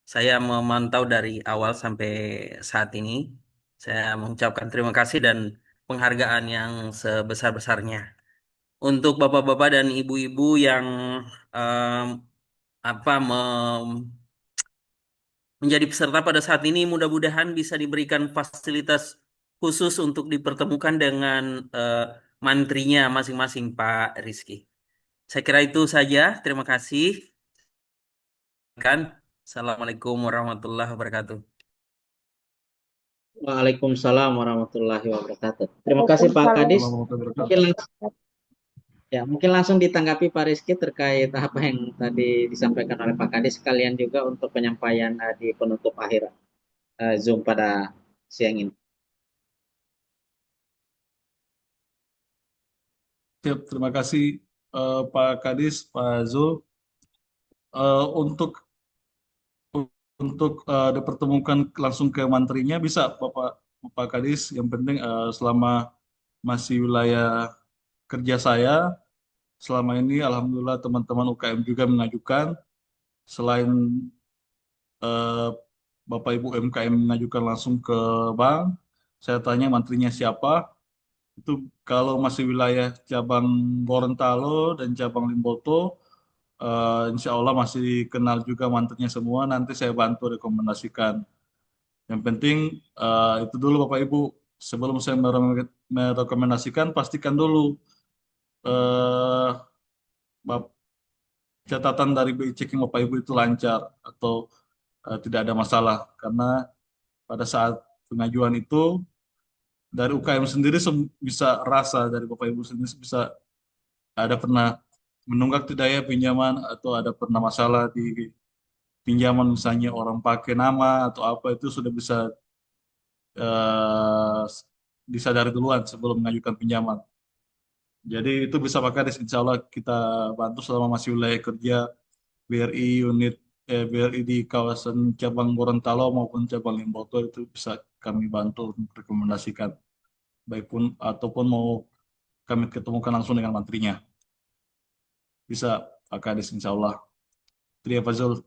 Saya memantau dari awal sampai saat ini. Saya mengucapkan terima kasih dan penghargaan yang sebesar-besarnya. Untuk bapak-bapak dan ibu-ibu yang menjadi peserta pada saat ini, mudah-mudahan bisa diberikan fasilitas khusus untuk dipertemukan dengan mantrinya masing-masing, Pak Rizky. Saya kira itu saja. Terima kasih. Assalamualaikum warahmatullahi wabarakatuh. Waalaikumsalam warahmatullahi wabarakatuh. Terima kasih Pak Kadis. Mungkin langsung ditanggapi Pak Rizky terkait apa yang tadi disampaikan oleh Pak Kadis, sekalian juga untuk penyampaian di penutup akhir Zoom pada siang ini. Siap, terima kasih Pak Kadis, Pak Zul. Untuk dipertemukan langsung ke mantrinya bisa Bapak Kadis. Yang penting selama masih wilayah kerja saya, selama ini alhamdulillah teman-teman UKM juga mengajukan. Selain Bapak Ibu UMKM mengajukan langsung ke bank, saya tanya mantrinya siapa. Itu kalau masih wilayah cabang Gorontalo dan cabang Limboto, insya Allah masih kenal juga mantrinya semua. Nanti saya bantu rekomendasikan. Yang penting itu dulu Bapak Ibu. Sebelum saya merekomendasikan, pastikan dulu catatan dari BI Checking Bapak Ibu itu lancar atau tidak ada masalah. Karena pada saat pengajuan itu dari UKM sendiri bisa rasa, dari Bapak Ibu sendiri bisa ada pernah menunggak tidak ya pinjaman, atau ada pernah masalah di pinjaman, misalnya orang pakai nama atau apa, itu sudah bisa disadari duluan sebelum mengajukan pinjaman. Jadi itu bisa Pak Kadis, insya Allah kita bantu selama masih wilayah kerja BRI di kawasan cabang Gorontalo maupun cabang Limboto, itu bisa kami bantu untuk rekomendasikan, ataupun mau kami ketemukan langsung dengan menterinya. Bisa Pak Kadis, insya Allah. Itu ya Pak Zul.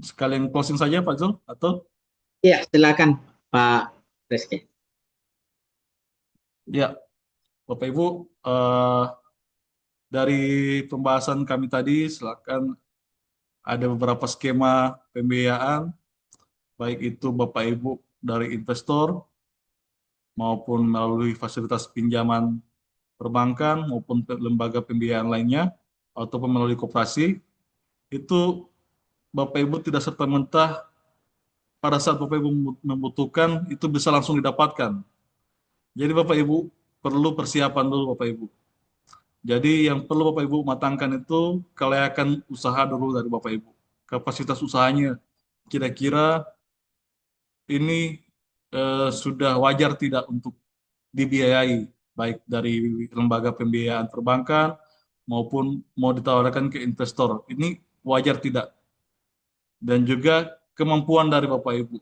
Sekalian closing saja Pak Zul, atau? Iya, silakan Pak Rizky. Ya, Bapak Ibu, dari pembahasan kami tadi, silakan, ada beberapa skema pembiayaan, baik itu Bapak Ibu dari investor maupun melalui fasilitas pinjaman perbankan maupun lembaga pembiayaan lainnya ataupun melalui koperasi. Itu Bapak Ibu tidak serta-merta pada saat Bapak Ibu membutuhkan itu bisa langsung didapatkan. Jadi Bapak Ibu perlu persiapan dulu Bapak Ibu. Jadi yang perlu Bapak Ibu matangkan itu kelayakan usaha dulu dari Bapak Ibu. Kapasitas usahanya kira-kira ini sudah wajar tidak untuk dibiayai, baik dari lembaga pembiayaan perbankan maupun mau ditawarkan ke investor. Ini wajar tidak, dan juga kemampuan dari Bapak Ibu.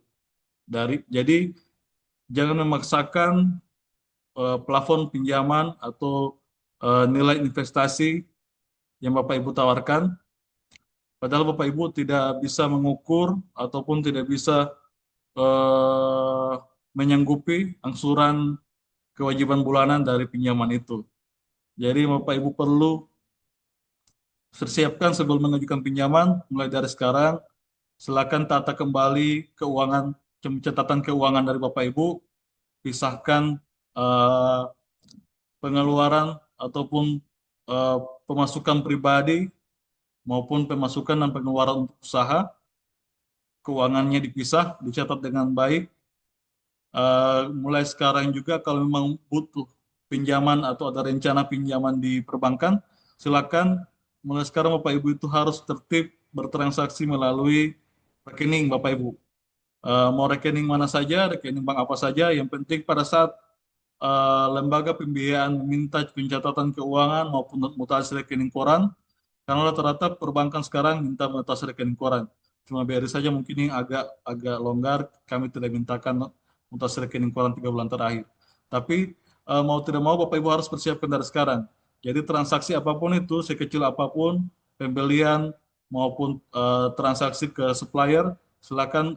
Jadi jangan memaksakan plafon pinjaman atau nilai investasi yang Bapak Ibu tawarkan, padahal Bapak Ibu tidak bisa mengukur ataupun tidak bisa menyanggupi angsuran kewajiban bulanan dari pinjaman itu. Jadi Bapak Ibu perlu persiapkan sebelum mengajukan pinjaman. Mulai dari sekarang, silakan tata kembali keuangan, catatan keuangan dari Bapak Ibu, pisahkan eh, pengeluaran ataupun eh, pemasukan pribadi maupun pemasukan dan pengeluaran untuk usaha. Keuangannya dipisah, dicatat dengan baik. Mulai sekarang juga kalau memang butuh pinjaman atau ada rencana pinjaman di perbankan, silakan mulai sekarang Bapak Ibu itu harus tertib bertransaksi melalui rekening Bapak Ibu. Mau rekening mana saja, rekening bank apa saja, yang penting pada saat lembaga pembiayaan meminta pencatatan keuangan maupun mutasi rekening koran, karena rata-rata perbankan sekarang minta mutasi rekening koran. Cuma BRI saja mungkin yang agak longgar, kami tidak mintakan mutasi rekening koran 3 bulan terakhir. Tapi mau tidak mau Bapak Ibu harus persiapkan dari sekarang. Jadi transaksi apapun itu, sekecil apapun, pembelian maupun transaksi ke supplier, silakan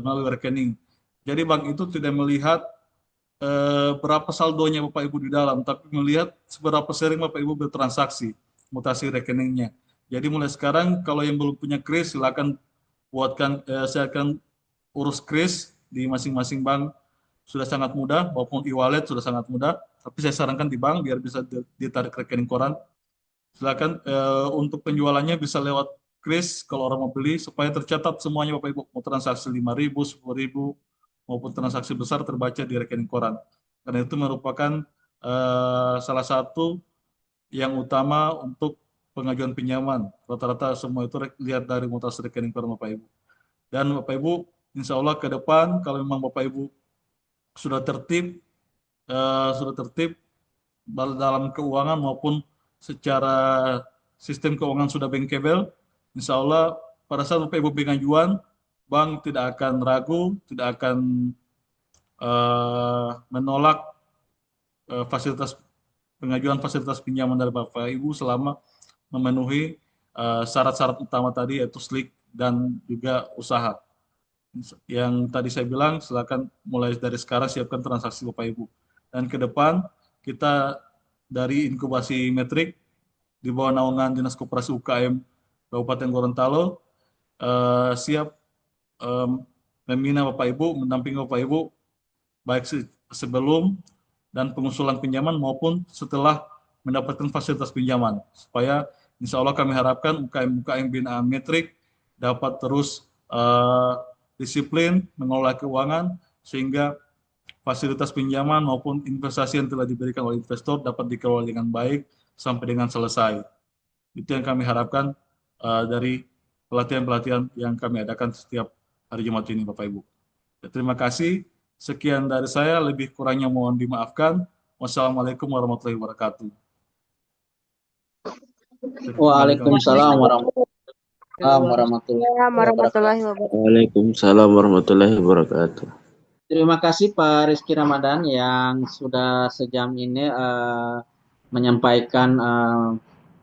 melalui rekening. Jadi bank itu tidak melihat berapa saldonya Bapak Ibu di dalam, tapi melihat seberapa sering Bapak Ibu bertransaksi, mutasi rekeningnya. Jadi mulai sekarang kalau yang belum punya kris, silakan buatkan, saya akan urus kris di masing-masing bank, sudah sangat mudah, maupun e-wallet sudah sangat mudah. Tapi saya sarankan di bank biar bisa ditarik rekening koran. Silakan untuk penjualannya bisa lewat kris kalau orang mau beli, supaya tercatat semuanya Bapak Ibu, mau transaksi 5.000, 10.000 maupun transaksi besar terbaca di rekening koran. Karena itu merupakan salah satu yang utama untuk pengajuan pinjaman. Rata-rata semua itu lihat dari mutasi rekening koran Bapak Ibu. Dan Bapak Ibu, insya Allah ke depan kalau memang Bapak Ibu sudah tertib, dalam keuangan maupun secara sistem keuangan sudah bankable, insya Allah pada saat Bapak Ibu pengajuan, bank tidak akan ragu, tidak akan menolak fasilitas pengajuan fasilitas pinjaman dari Bapak Ibu selama memenuhi syarat-syarat utama tadi, yaitu SLIK dan juga usaha. Yang tadi saya bilang, silakan mulai dari sekarang siapkan transaksi Bapak Ibu. Dan ke depan kita dari inkubasi metrik di bawah naungan Dinas Koperasi UKM Kabupaten Gorontalo siap membina Bapak Ibu, mendampingi Bapak Ibu baik sebelum dan pengusulan pinjaman maupun setelah mendapatkan fasilitas pinjaman, supaya insya Allah kami harapkan UKM-UKM binaan metrik dapat terus disiplin mengelola keuangan, sehingga fasilitas pinjaman maupun investasi yang telah diberikan oleh investor dapat dikelola dengan baik sampai dengan selesai. Itu yang kami harapkan dari pelatihan-pelatihan yang kami adakan setiap hari Jumat ini, Bapak Ibu. Terima kasih. Sekian dari saya, lebih kurangnya mohon dimaafkan. Wassalamualaikum warahmatullahi wabarakatuh. Waalaikumsalam warahmatullahi wabarakatuh. Waalaikumsalam warahmatullahi wabarakatuh. Terima kasih Pak Rizky Ramadan yang sudah sejam ini menyampaikan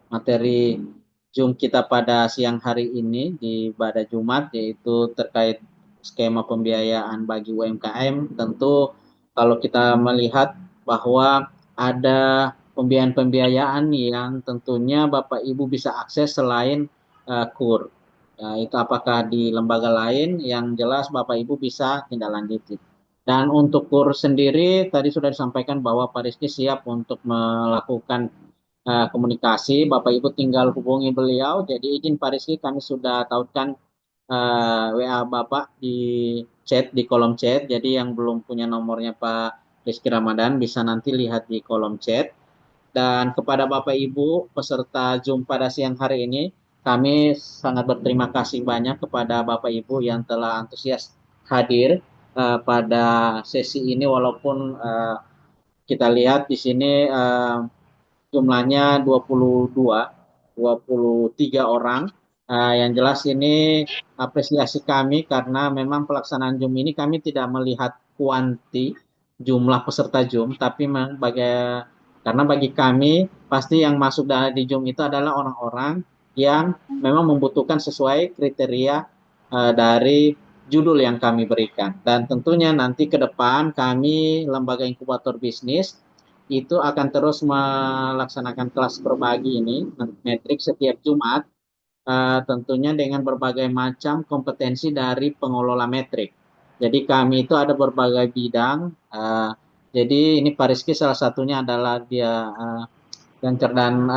materi Zoom kita pada siang hari ini di pada Jumat, yaitu terkait skema pembiayaan bagi UMKM. Tentu kalau kita melihat bahwa ada pembiayaan yang tentunya Bapak Ibu bisa akses selain KUR. Itu apakah di lembaga lain, yang jelas Bapak Ibu bisa tindak lanjuti. Dan untuk KUR sendiri tadi sudah disampaikan bahwa Pak Rizky siap untuk melakukan komunikasi. Bapak Ibu tinggal hubungi beliau. Jadi izin Pak Rizky, kami sudah tautkan WA Bapak di chat, di kolom chat. Jadi yang belum punya nomornya Pak Rizky Ramadan bisa nanti lihat di kolom chat. Dan kepada Bapak Ibu peserta Zoom pada siang hari ini, kami sangat berterima kasih banyak kepada Bapak Ibu yang telah antusias hadir pada sesi ini, walaupun kita lihat di sini jumlahnya 23 orang. Yang jelas ini apresiasi kami karena memang pelaksanaan Zoom ini kami tidak melihat jumlah peserta Zoom, tapi karena bagi kami pasti yang masuk di Zoom itu adalah orang-orang yang memang membutuhkan sesuai kriteria dari judul yang kami berikan. Dan tentunya nanti ke depan kami lembaga inkubator bisnis itu akan terus melaksanakan kelas berbagi ini, metrik setiap Jumat, tentunya dengan berbagai macam kompetensi dari pengelola metrik. Jadi kami itu ada berbagai bidang. Jadi ini Pak Rizky salah satunya adalah dia Venture dan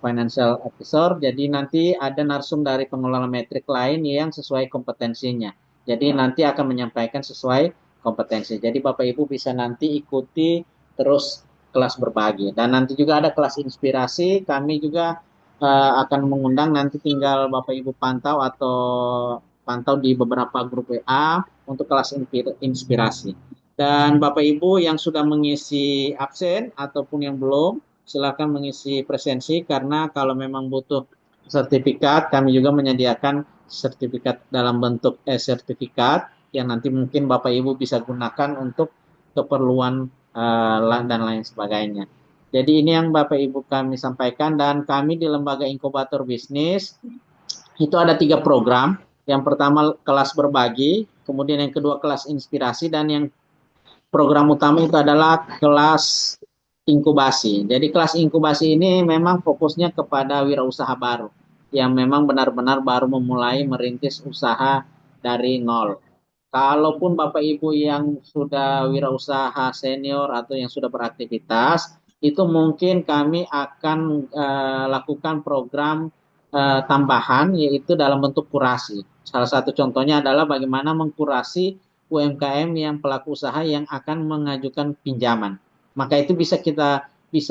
Financial Officer. Jadi nanti ada narsum dari pengelola metrik lain yang sesuai kompetensinya. Jadi nanti akan menyampaikan sesuai kompetensi. Jadi Bapak Ibu bisa nanti ikuti terus kelas berbagi. Dan nanti juga ada kelas inspirasi. Kami juga akan mengundang, nanti tinggal Bapak Ibu pantau di beberapa grup WA untuk kelas inspirasi. Dan Bapak Ibu yang sudah mengisi absen ataupun yang belum, silakan mengisi presensi, karena kalau memang butuh sertifikat, kami juga menyediakan sertifikat dalam bentuk sertifikat yang nanti mungkin Bapak Ibu bisa gunakan untuk keperluan dan lain sebagainya. Jadi ini yang Bapak Ibu kami sampaikan, dan kami di Lembaga Inkubator Bisnis itu ada 3 program. Yang pertama kelas berbagi, kemudian yang kedua kelas inspirasi, dan yang program utama itu adalah kelas inkubasi. Jadi kelas inkubasi ini memang fokusnya kepada wirausaha baru yang memang benar-benar baru memulai merintis usaha dari nol. Kalaupun Bapak Ibu yang sudah wirausaha senior atau yang sudah beraktivitas, itu mungkin kami akan lakukan program tambahan, yaitu dalam bentuk kurasi. Salah satu contohnya adalah bagaimana mengkurasi UMKM yang pelaku usaha yang akan mengajukan pinjaman. Maka itu bisa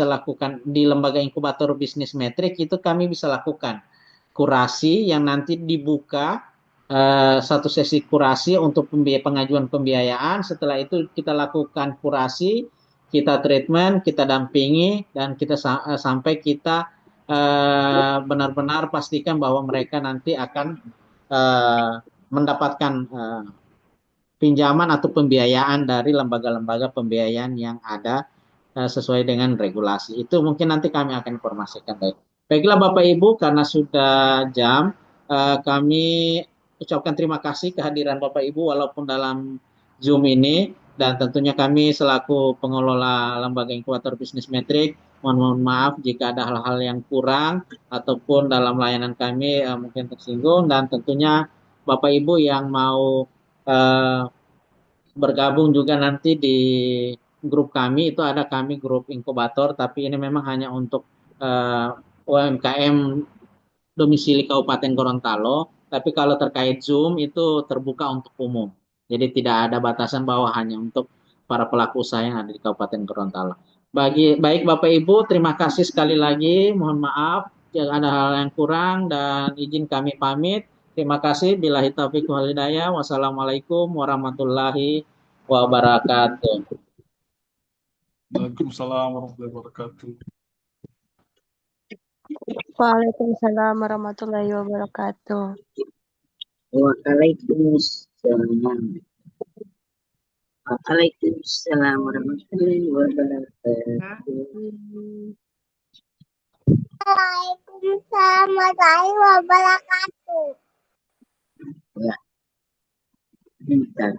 lakukan di Lembaga Inkubator Bisnis Metrik, itu kami bisa lakukan kurasi yang nanti dibuka satu sesi kurasi untuk pengajuan pembiayaan. Setelah itu kita lakukan kurasi, kita treatment, kita dampingi, dan kita sampai kita benar-benar pastikan bahwa mereka nanti akan mendapatkan pinjaman atau pembiayaan dari lembaga-lembaga pembiayaan yang ada sesuai dengan regulasi. Itu mungkin nanti kami akan informasikan. Baiklah Bapak Ibu, karena sudah jam, kami ucapkan terima kasih kehadiran Bapak Ibu walaupun dalam Zoom ini, dan tentunya kami selaku pengelola Lembaga Inkubator Bisnis Metrik mohon maaf jika ada hal-hal yang kurang ataupun dalam layanan kami mungkin tersinggung, dan tentunya Bapak Ibu yang mau bergabung juga nanti di grup kami, itu ada kami grup inkubator, tapi ini memang hanya untuk UMKM domisili Kabupaten Gorontalo, tapi kalau terkait Zoom itu terbuka untuk umum. Jadi tidak ada batasan bahwa hanya untuk para pelaku usaha yang ada di Kabupaten Gorontalo. Baik Bapak Ibu, terima kasih sekali lagi. Mohon maaf jika ada hal yang kurang, dan izin kami pamit. Terima kasih. Billahi taufiq wal hidayah. Wassalamualaikum warahmatullahi wabarakatuh. Waalaikumsalam warahmatullahi wabarakatuh. Waalaikumsalam warahmatullahi wabarakatuh. Waalaikumsalam. Waalaikumsalam warahmatullahi wabarakatuh. Waalaikumsalam warahmatullahi wabarakatuh. Ya, bentar.